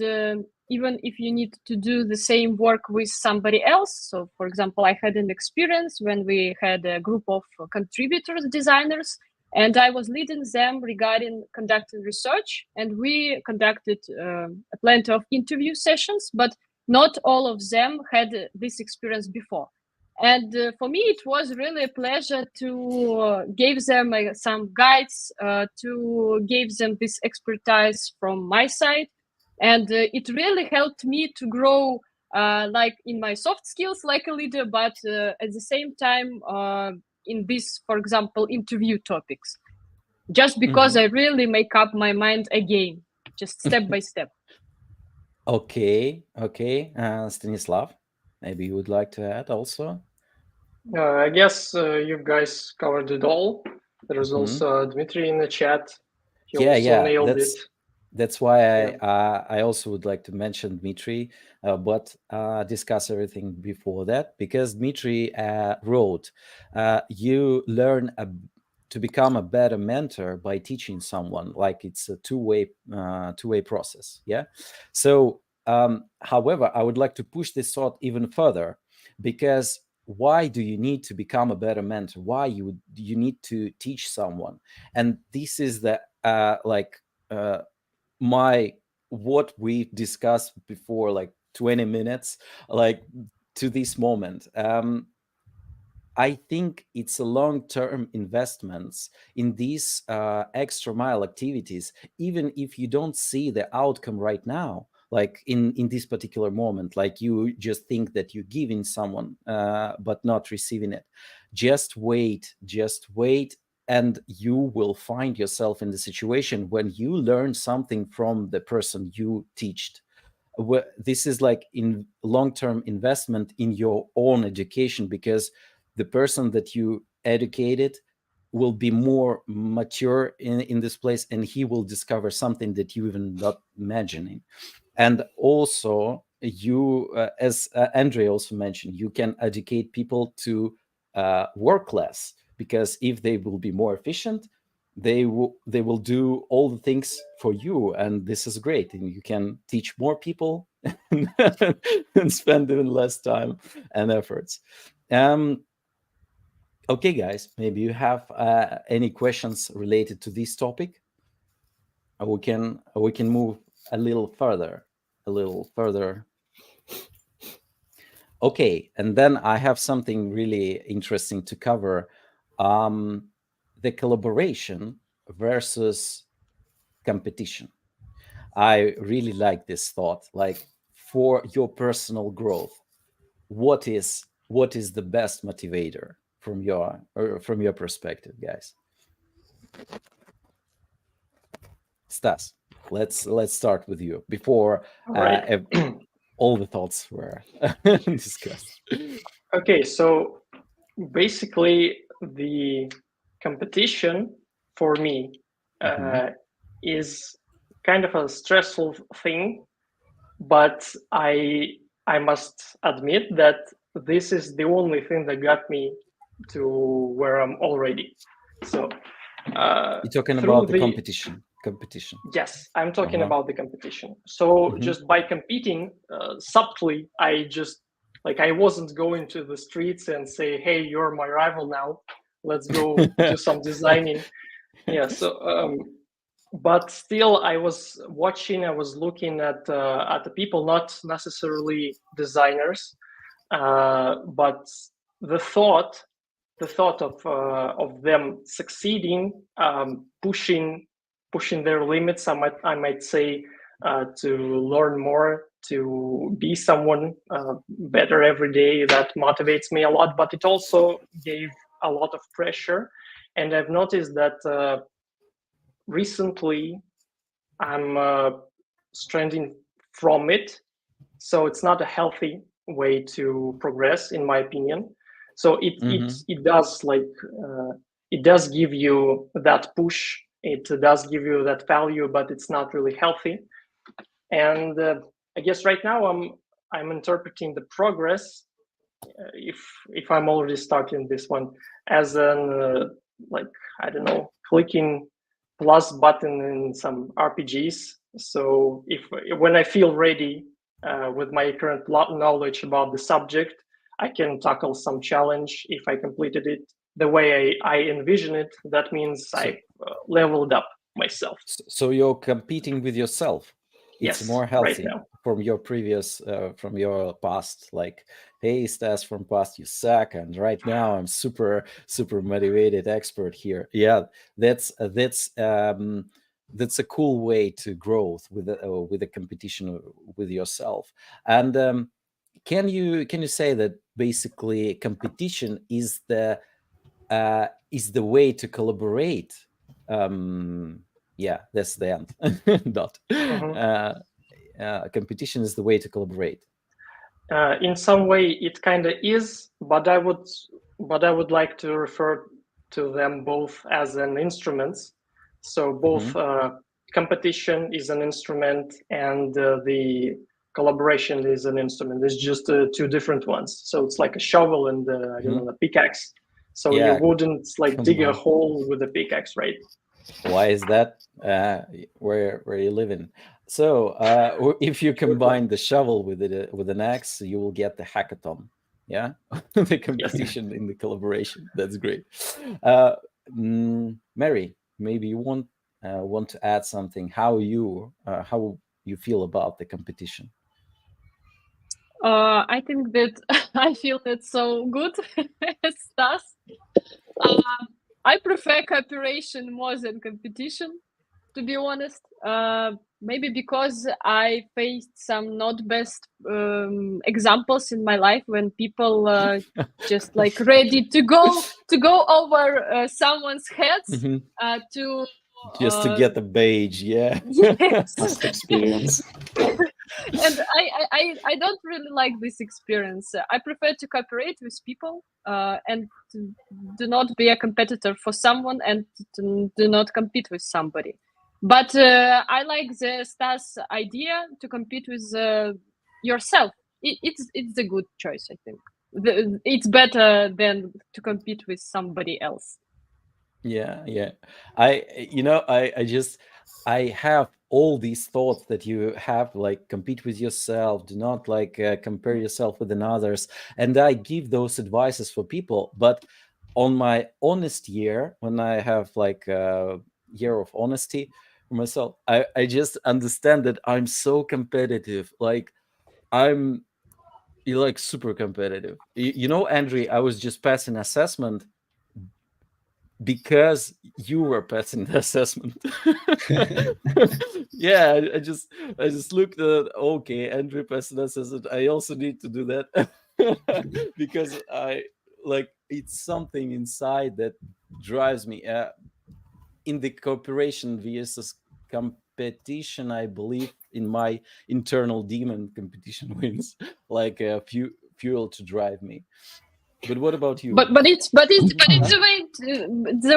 even if you need to do the same work with somebody else. So, for example, I had an experience when we had a group of contributors, designers, and I was leading them regarding conducting research. And we conducted plenty of interview sessions, but not all of them had this experience before. And for me, it was really a pleasure to give them some guides, to give them this expertise from my side. And it really helped me to grow like in my soft skills like a leader, but at the same time in this, for example, interview topics, just because I really make up my mind again, just step by step. Okay. Stanislav, maybe you would like to add also? I guess you guys covered it all. There's also Dmitry in the chat. He also nailed it. That's why I also would like to mention Dmitry, but discuss everything before that, because Dmitry wrote, you learn to become a better mentor by teaching someone, like it's a two-way process. Yeah. So, however, I would like to push this thought even further, because why do you need to become a better mentor? Why you need to teach someone? And this is the what we discussed before, like 20 minutes, like to this moment. I think it's a long-term investments in these extra mile activities, even if you don't see the outcome right now, like in this particular moment, like you just think that you're giving someone but not receiving it. Just wait, and you will find yourself in the situation when you learn something from the person you teached. This is like in long-term investment in your own education, because the person that you educated will be more mature in this place, and he will discover something that you even not imagining. And also you, as Andre also mentioned, you can educate people to work less, because if they will be more efficient, they will do all the things for you, and this is great, and you can teach more people and spend even less time and efforts. Okay, guys, maybe you have any questions related to this topic, or we can move a little further. Okay, and then I have something really interesting to cover. The collaboration versus competition. I really like this thought. Like, for your personal growth, what is the best motivator from your perspective, guys? Stas, let's start with you before all the thoughts were discussed. Okay, so basically the competition for me is kind of a stressful thing, but I must admit that this is the only thing that got me to where I'm already. So you're talking about the competition. Yes, I'm talking about the competition. So just by competing subtly, I wasn't going to the streets and say, hey, you're my rival now, let's go do some designing. Yeah, so but still I was watching, I was looking at the people, not necessarily designers, but the thought of them succeeding, pushing their limits, I might say, to learn more, to be someone better every day. That motivates me a lot, but it also gave a lot of pressure. And I've noticed that recently I'm stranding from it. So it's not a healthy way to progress, in my opinion. So it does it does give you that push. It does give you that value, but it's not really healthy. And I guess right now I'm interpreting the progress, if I'm already starting this one, as an I don't know, clicking plus button in some RPGs. So when I feel ready with my current knowledge about the subject, I can tackle some challenge. If I completed it the way I envision it, that means I leveled up myself. So you're competing with yourself. it's Yes, more right healthy now. from your previous from your past, like, hey Stas, from past you suck, and right now I'm super motivated expert here. Yeah, that's a cool way to growth with a competition with yourself. And can you say that basically competition is the way to collaborate? Yeah, that's the end. Dot. Competition is the way to collaborate. In some way, it kind of is, but I would like to refer to them both as an instruments. So both competition is an instrument, and the collaboration is an instrument. It's just two different ones. So it's like a shovel and I don't know, a pickaxe. So you Yeah, wouldn't like dig a combine. hole with a pickaxe, right? Why is that? Where you living? So if you combine the shovel with an axe, you will get the hackathon. Yeah, the competition in the collaboration. That's great. Mary, maybe you want to add something. How you feel about the competition? I think that I feel that so good as Stas. I prefer cooperation more than competition, to be honest. Maybe because I faced some not best examples in my life when people just like ready to go over someone's heads to Just to get the badge, yeah. yes. Past experience. And I don't really like this experience. I prefer to cooperate with people and to do not be a competitor for someone and to do not compete with somebody. But I like the Stas idea to compete with yourself. It's a good choice, I think. It's better than to compete with somebody else. Yeah. I have all these thoughts that you have, like, compete with yourself, do not like compare yourself with others, and I give those advices for people. But on my honest year, when I have like a year of honesty for myself, I just understand that I'm so competitive. Like, I'm like super competitive. Andre, I was just passing assessment because you were passing the assessment. Yeah, I just looked at, okay, Andrew passed the assessment, I also need to do that. Because I, like, it's something inside that drives me in the cooperation versus competition. I believe in my internal demon, competition wins, like a fuel to drive me. But what about you? But it's the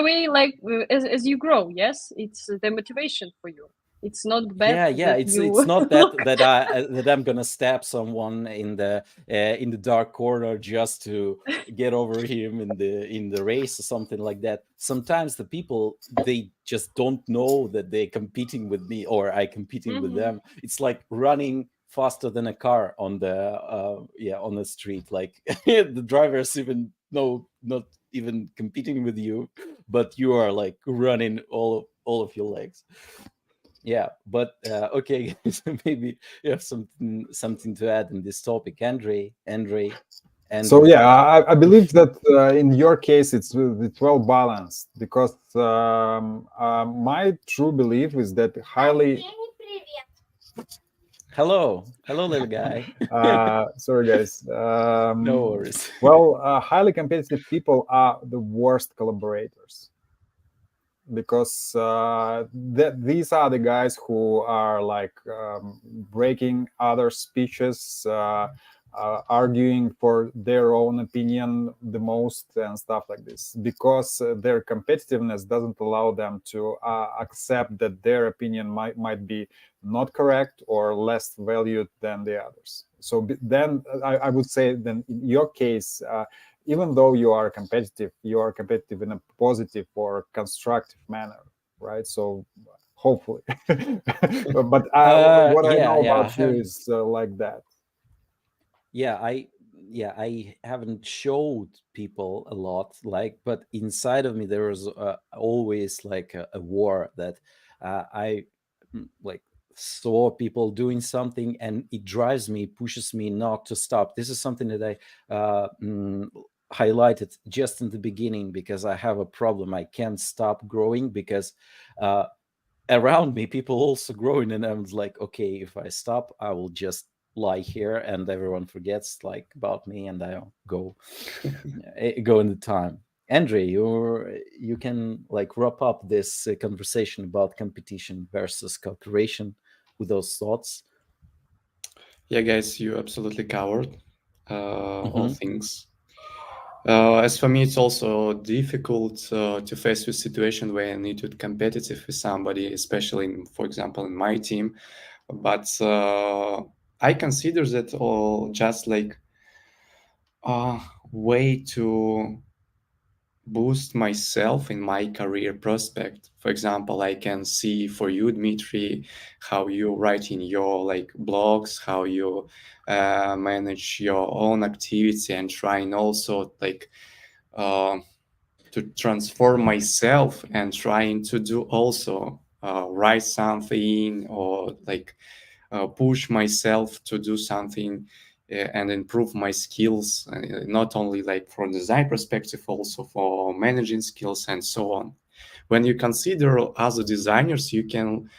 way like as you grow. Yes, it's the motivation for you. It's not bad Yeah, that it's you not that look. I'm gonna stab someone in the dark corner just to get over him in the race or something like that. Sometimes the people, they just don't know that they're competing with me or I competing with Mhm. them. It's like running faster than a car on the street. Like, the drivers even know, not even competing with you, but you are like running all of your legs. Yeah, but okay. So maybe you have something to add in this topic, Andre. So Andrew. yeah, I believe that in your case it's well balanced, because my true belief is that highly Hello, little guy. sorry guys, No worries. well, highly competitive people are the worst collaborators, because these are the guys who are like breaking other speeches, arguing for their own opinion the most and stuff like this, because their competitiveness doesn't allow them to accept that their opinion might be not correct or less valued than the others. So then I would say, then in your case, even though you are competitive in a positive or constructive manner, right? So hopefully, but what I know Yeah, I about you have. is like that. Yeah, I haven't showed people a lot, like, but inside of me there was always like a war that I like saw people doing something, and it drives me, pushes me not to stop. This is something that I highlighted just in the beginning, because I have a problem. I can't stop growing because around me people also growing, and I'm like, okay, if I stop, I will just lie here and everyone forgets like about me, and I go go in the time. Andre, you can like wrap up this conversation about competition versus cooperation with those thoughts. Yeah, guys, you absolutely covered all Mm-hmm. things. As for me, it's also difficult to face with situation where I need to be competitive with somebody, especially, for example, in my team. But I consider that all just like a way to boost myself in my career prospect. For example, I can see for you, Dmitry, how you write in your like blogs, how you manage your own activity, and trying also like uh, to transform myself and trying to do also write something or like push myself to do something and improve my skills, not only like from design perspective, also for managing skills and so on. When you consider other designers, you can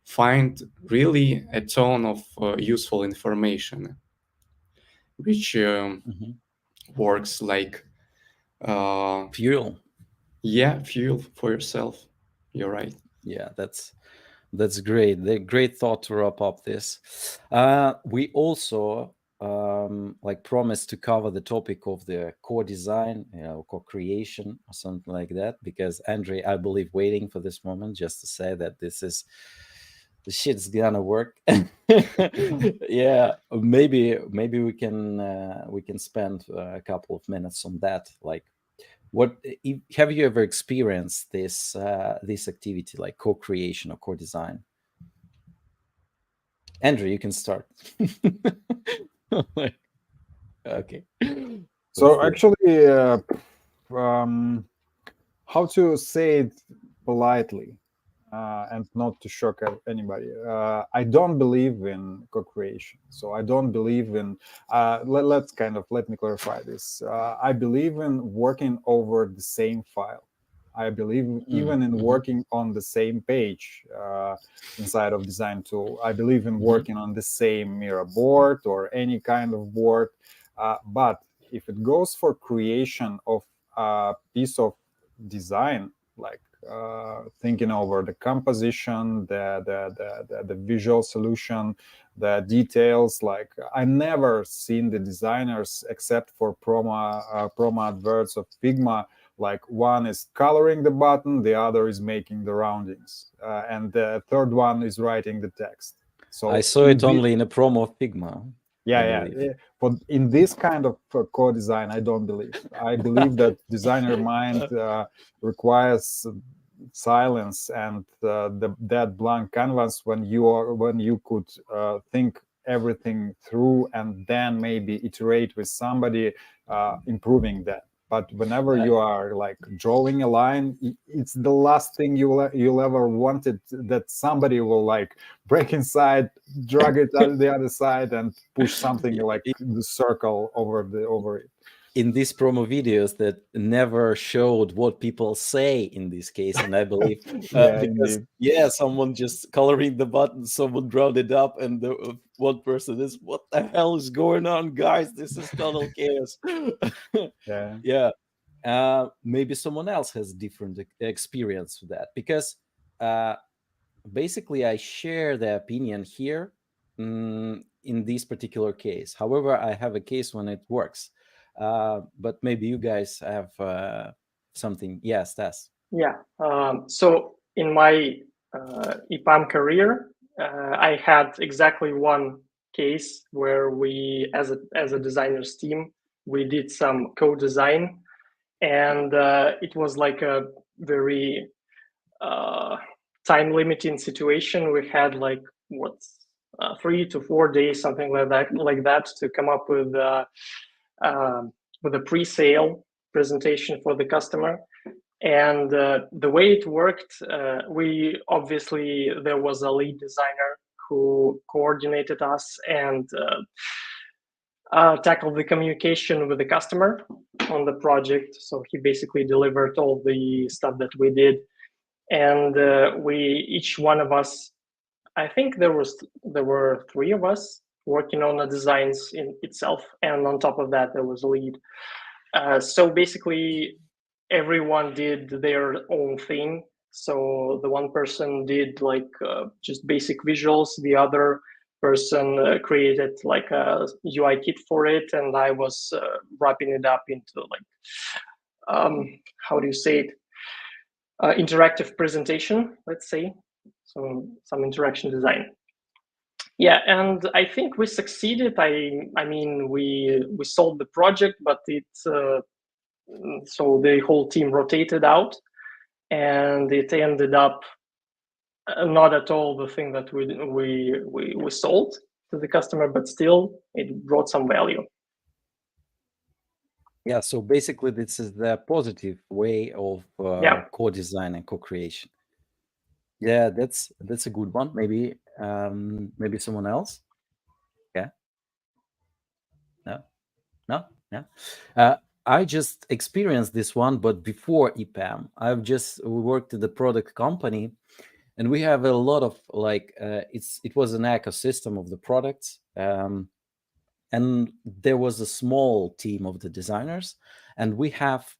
find really a ton of useful information, which Mm-hmm. works like Fuel. fuel for yourself. You're right. Yeah, that's great. The great thought to wrap up this. We also like promised to cover the topic of the core design, co-creation or something like that. Because Andre, I believe, waiting for this moment just to say that this is the shit's gonna work. Yeah, maybe we can spend a couple of minutes on that. Like, what have you ever experienced this activity, like co-creation or co-design? Andrew, you can start. Okay, let's So do it. actually, um, how to say it politely and not to shock anybody. I don't believe in co-creation. So I don't believe in. Let me clarify this. I believe in working over the same file. I believe even in Mm-hmm. working on the same page inside of design tool. I believe in Mm-hmm. working on the same mirror board or any kind of board. But if it goes for creation of a piece of design, like thinking over the composition, the visual solution, the details. Like I never seen the designers except for promo adverts of Figma. Like one is coloring the button, the other is making the roundings, and the third one is writing the text. I So saw it only in a promo of Figma, I believe. yeah. But in this kind of co-design, I don't believe. I believe that designer mind requires silence and that blank canvas when you could think everything through and then maybe iterate with somebody improving that. But whenever Uh, you are like drawing a line, it's the last thing you'll ever wanted, that somebody will like break inside, drag it out the other side, and push something like the circle over it. in these promo videos that never showed what people say in this case, and I believe Yeah, because indeed. yeah, someone just coloring the button, someone drawed it up, and the one person is, what the hell is going on, guys? This is total chaos. Yeah. Yeah, maybe someone else has different experience with that, because uh, basically I share the opinion here in this particular case. However, I have a case when it works, but maybe you guys have something. Yes, Tess. Yeah. So in my EPAM career, I had exactly one case where we, as a designers team, we did some co-design, and it was like a very time limiting situation. We had like what 3 to 4 days, something like that, to come up um, with a pre-sale presentation for the customer. And the way it worked, we obviously, there was a lead designer who coordinated us and tackled the communication with the customer on the project. So he basically delivered all the stuff that we did. And each one of us, I think there were 3 of us working on the designs in itself. And on top of that, there was a lead. So basically, everyone did their own thing. So the one person did like just basic visuals. The other person created like a UI kit for it, and I was wrapping it up into like how do you say it? Interactive presentation, let's say. So some interaction design. Yeah, and I think we succeeded. I mean, we solved the project, but so the whole team rotated out, and it ended up not at all the thing that we sold to the customer, but still it brought some value. Yeah, so basically this is the positive way of co-design and co-creation. Yeah, that's a good one. Maybe maybe someone else. Yeah. No. Yeah. I just experienced this one, but before EPAM, we worked at the product company, and we have a lot of like it was an ecosystem of the products, and there was a small team of the designers, and we have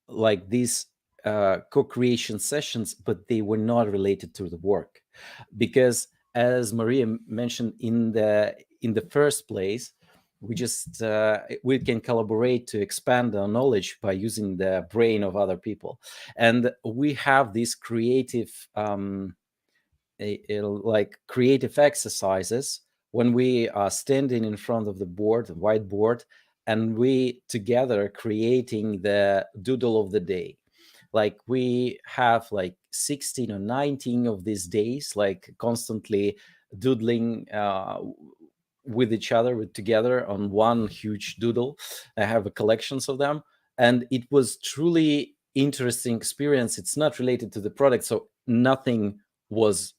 like these co-creation sessions, but they were not related to the work, because as Maria mentioned in the first place, we can collaborate to expand our knowledge by using the brain of other people, and we have these creative like creative exercises when we are standing in front of the whiteboard, and we together creating the doodle of the day. Like we have like 16 or 19 of these days, like constantly doodling with each other, together on one huge doodle. I have collections of them, and it was truly interesting experience. It's not related to the product, so nothing was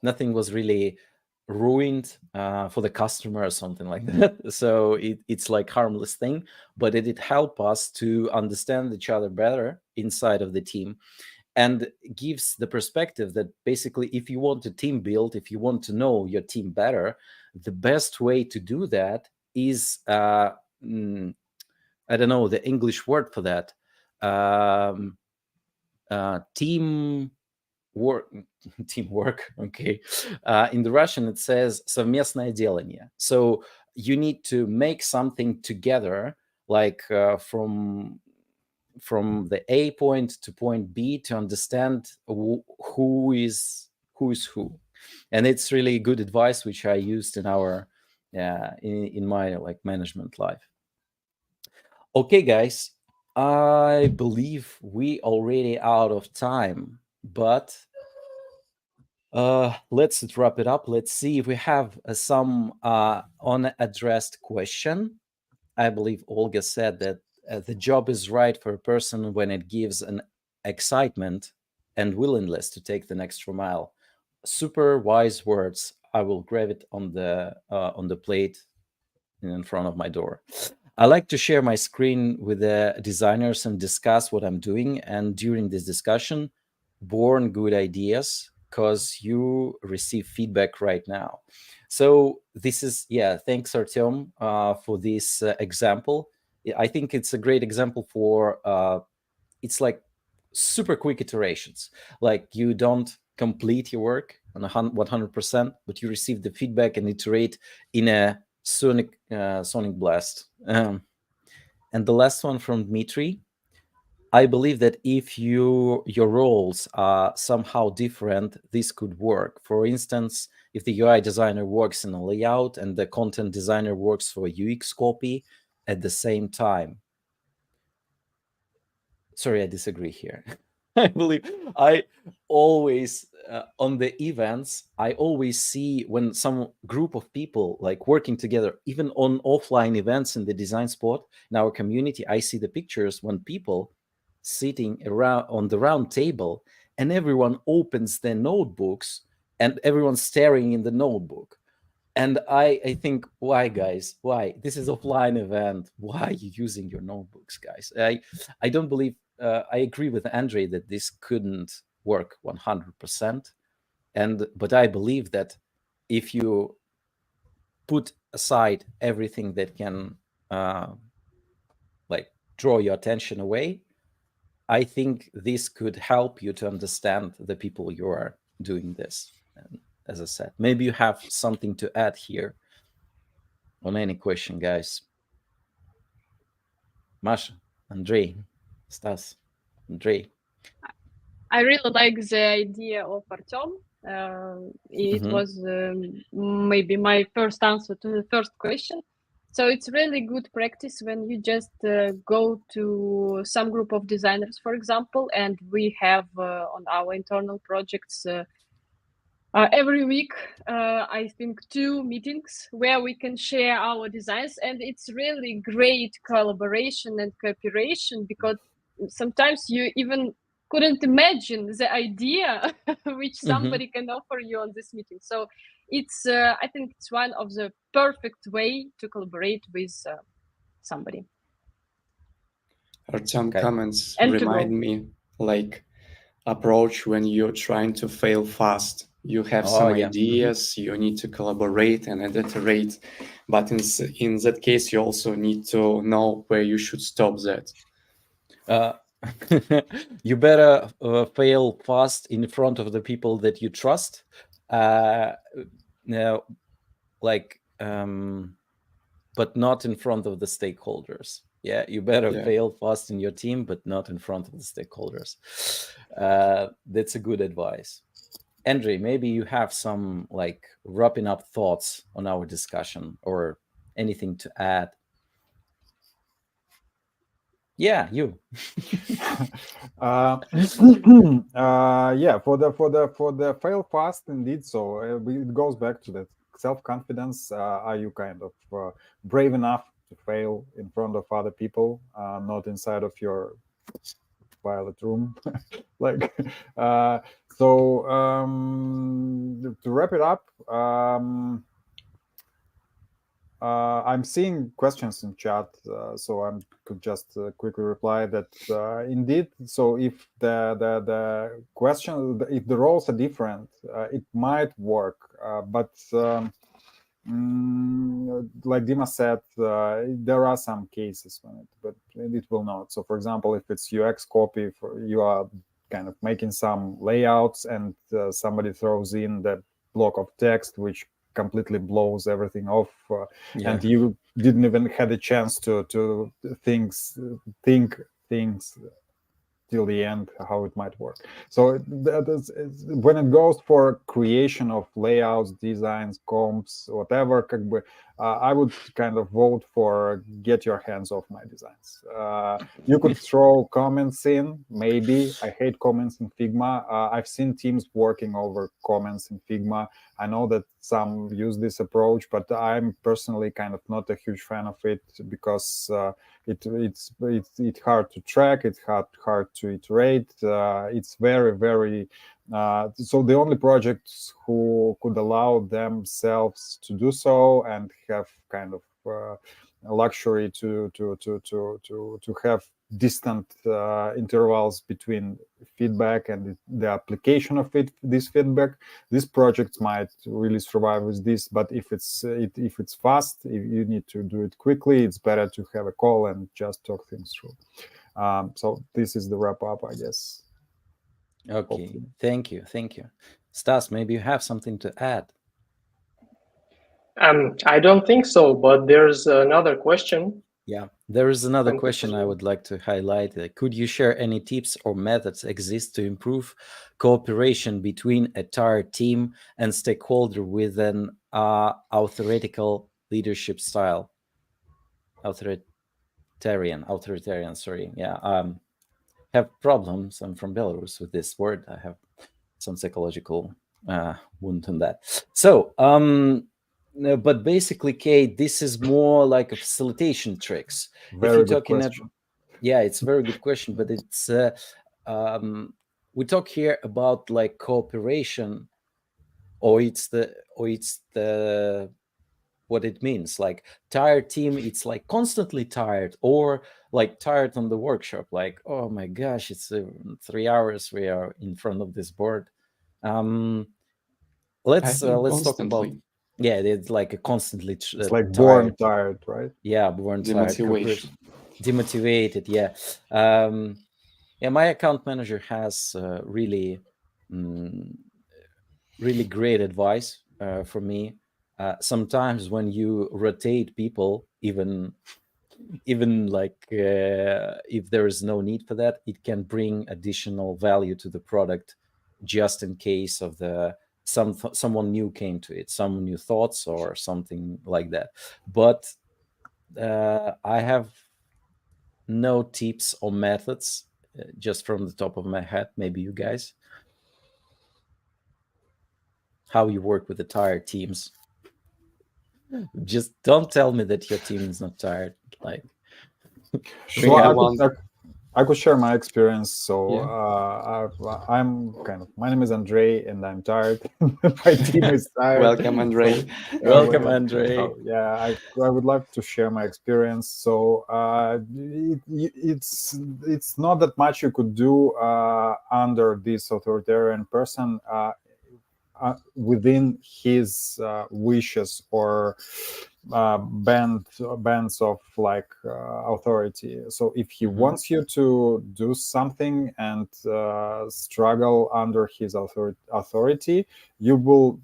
nothing was really ruined for the customer or something like that. So it's like harmless thing, but it helped us to understand each other better inside of the team, and gives the perspective that basically, if you want to team build, if you want to know your team better, the best way to do that is I don't know the English word for that. Teamwork. Okay. In the Russian it says совместное делание. So you need to make something together, like from the A point to point B, to understand who is who. And it's really good advice which I used in our in my like management life. Okay, guys, I believe we already out of time, but let's wrap it up. Let's see if we have some unaddressed question. I believe Olga said that the job is right for a person when it gives an excitement and willingness to take the extra mile. Super wise words. I will grab it on the plate in front of my door. I like to share my screen with the designers and discuss what I'm doing. And during this discussion, born good ideas, because you receive feedback right now. So this is, thanks Artyom for this example. I think it's a great example for, it's like super quick iterations. Like you don't complete your work on 100%, but you receive the feedback and iterate in a sonic blast. And the last one from Dmitry. I believe that if your roles are somehow different, this could work. For instance, if the UI designer works in a layout and the content designer works for a UX copy at the same time. Sorry, I disagree here. I believe I always on the events I always see when some group of people like working together, even on offline events in the design spot in our community. I see the pictures when people sitting around on the round table and everyone opens their notebooks and everyone's staring in the notebook. And I think, why, guys? Why? This is offline event. Why are you using your notebooks, guys? I don't believe. I agree with Andre that this couldn't work 100%. But I believe that if you put aside everything that can like draw your attention away, I think this could help you to understand the people you are doing this. And as I said, maybe you have something to add here on any question, guys. Masha, Andrei, Stas, Andrei. I really like the idea of Artem. It Mhm. was maybe my first answer to the first question. So it's really good practice when you just go to some group of designers, for example, and we have on our internal projects every week, I think 2 meetings where we can share our designs, and it's really great collaboration and cooperation because sometimes you even couldn't imagine the idea which somebody can offer you on this meeting. So it's I think it's one of the perfect way to collaborate with somebody Artyom Okay. comments and to remind grow. me like approach when you're trying to fail fast. You have Oh, some yeah. ideas, you need to collaborate and iterate, but in that case, you also need to know where you should stop that. Uh, you better fail fast in front of the people that you trust. Now, like, but not in front of the stakeholders. Yeah, you better Yeah. fail fast in your team, but not in front of the stakeholders. That's a good advice. Andre, maybe you have some like wrapping up thoughts on our discussion or anything to add. Yeah, you. Yeah, for the fail fast indeed. So it goes back to that self-confidence. Are you kind of brave enough to fail in front of other people, not inside of your violet room? Like, so to wrap it up, I'm seeing questions in chat, so I could just quickly reply that indeed. So if the question, if the roles are different, it might work. But like Dima said, there are some cases but it will not. So for example, if it's UX copy, you are kind of making some layouts, and somebody throws in that block of text which completely blows everything off, and you didn't even had a chance to think things till the end how it might work. So when it goes for creation of layouts, designs, comps, whatever, I would kind of vote for get your hands off my designs. You could throw comments in, maybe. I hate comments in Figma. I've seen teams working over comments in Figma. I know that some use this approach, but I'm personally kind of not a huge fan of it because it's hard to track, it's hard to iterate. It's very so the only projects who could allow themselves to do so and have kind of luxury to have distant intervals between feedback and the application of this feedback, these projects might really survive with this. But if it's fast, if you need to do it quickly, it's better to have a call and just talk things through. So this is the wrap up, I guess. Okay, Hopefully. thank you. Stas, maybe you have something to add. I don't think so, but there's another question. Yeah, there is another From question I Katarina. would like to highlight. Could you share any tips or methods exist to improve cooperation between a entire team and stakeholder with an authoritarian leadership style? Authoritarian, sorry. Yeah. have problems. I'm from Belarus with this word. I have some psychological wound on that. So, no, but basically, Kate, this is more like a facilitation tricks. Very good question. Yeah, it's a very good question, but it's we talk here about like cooperation, or it's the what it means, like tired team, it's like constantly tired, or like tired on the workshop, like, oh my gosh, it's 3 hours we are in front of this board. Let's talk about, yeah, it's like a constantly it's like tired. born tired, right? Yeah, born tired, demotivated. Yeah. Yeah, my account manager has really really great advice for me. Sometimes when you rotate people, even like if there is no need for that, it can bring additional value to the product, just in case of the someone new came to it, some new thoughts or something like that. But I have no tips or methods, just from the top of my head. Maybe you guys, how you work with the tired teams. Just don't tell me that your team is not tired. Like, I could share my experience. So I'm kind of, my name is Andrei, and I'm tired. My team is tired. Welcome, Andrei. Welcome, Andrei. So, yeah, I would like to share my experience. So it's not that much you could do under this authoritarian person within his wishes or bands of like authority. So if he wants you to do something and struggle under his authority, you will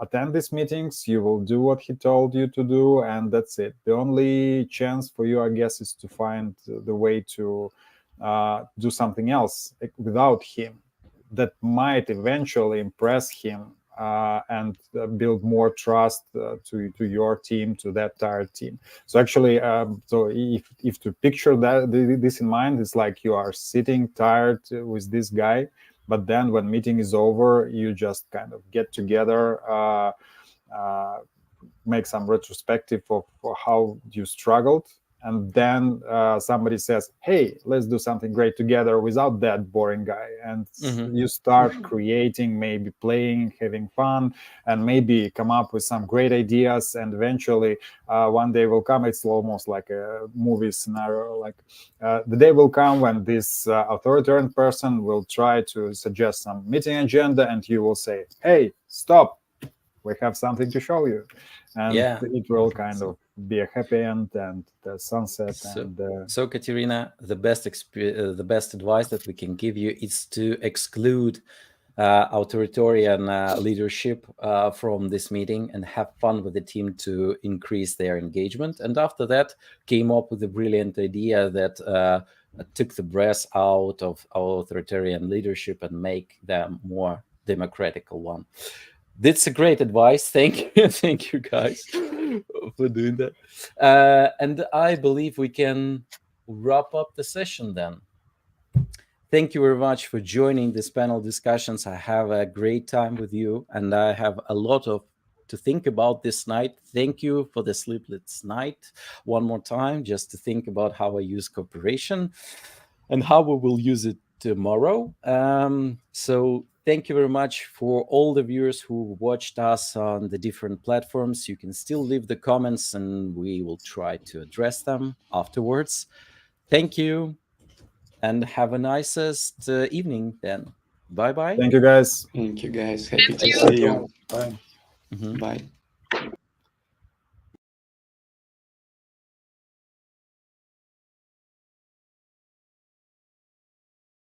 attend these meetings, you will do what he told you to do, and that's it. The only chance for you, I guess, is to find the way to do something else without him that might eventually impress him and build more trust to your team, to that tired team. So actually, so if to picture that this in mind, it's like you are sitting tired with this guy, but then when meeting is over, you just kind of get together, make some retrospective of how you struggled, and then somebody says, hey, let's do something great together without that boring guy. And you start creating, maybe playing, having fun, and maybe come up with some great ideas. And eventually one day will come, it's almost like a movie scenario, like the day will come when this authoritarian person will try to suggest some meeting agenda, and you will say, hey, stop, we have something to show you. And it will kind of be a happy end and the sunset. So Katerina, the best advice that we can give you is to exclude authoritarian leadership from this meeting and have fun with the team to increase their engagement. And after that, came up with a brilliant idea that took the breath out of authoritarian leadership and make them more democratical one. That's a great advice. Thank you. Thank you, guys, for doing that. And I believe we can wrap up the session then. Thank you very much for joining this panel discussions. I have a great time with you, and I have a lot to think about this night. Thank you for the sleepless night one more time, just to think about how I use cooperation and how we will use it tomorrow. So thank you very much for all the viewers who watched us on the different platforms. You can still leave the comments and we will try to address them afterwards. Thank you and have a nicest evening then. Bye-bye. Thank you, guys. Thank you, guys. Happy to see you. Bye. Bye.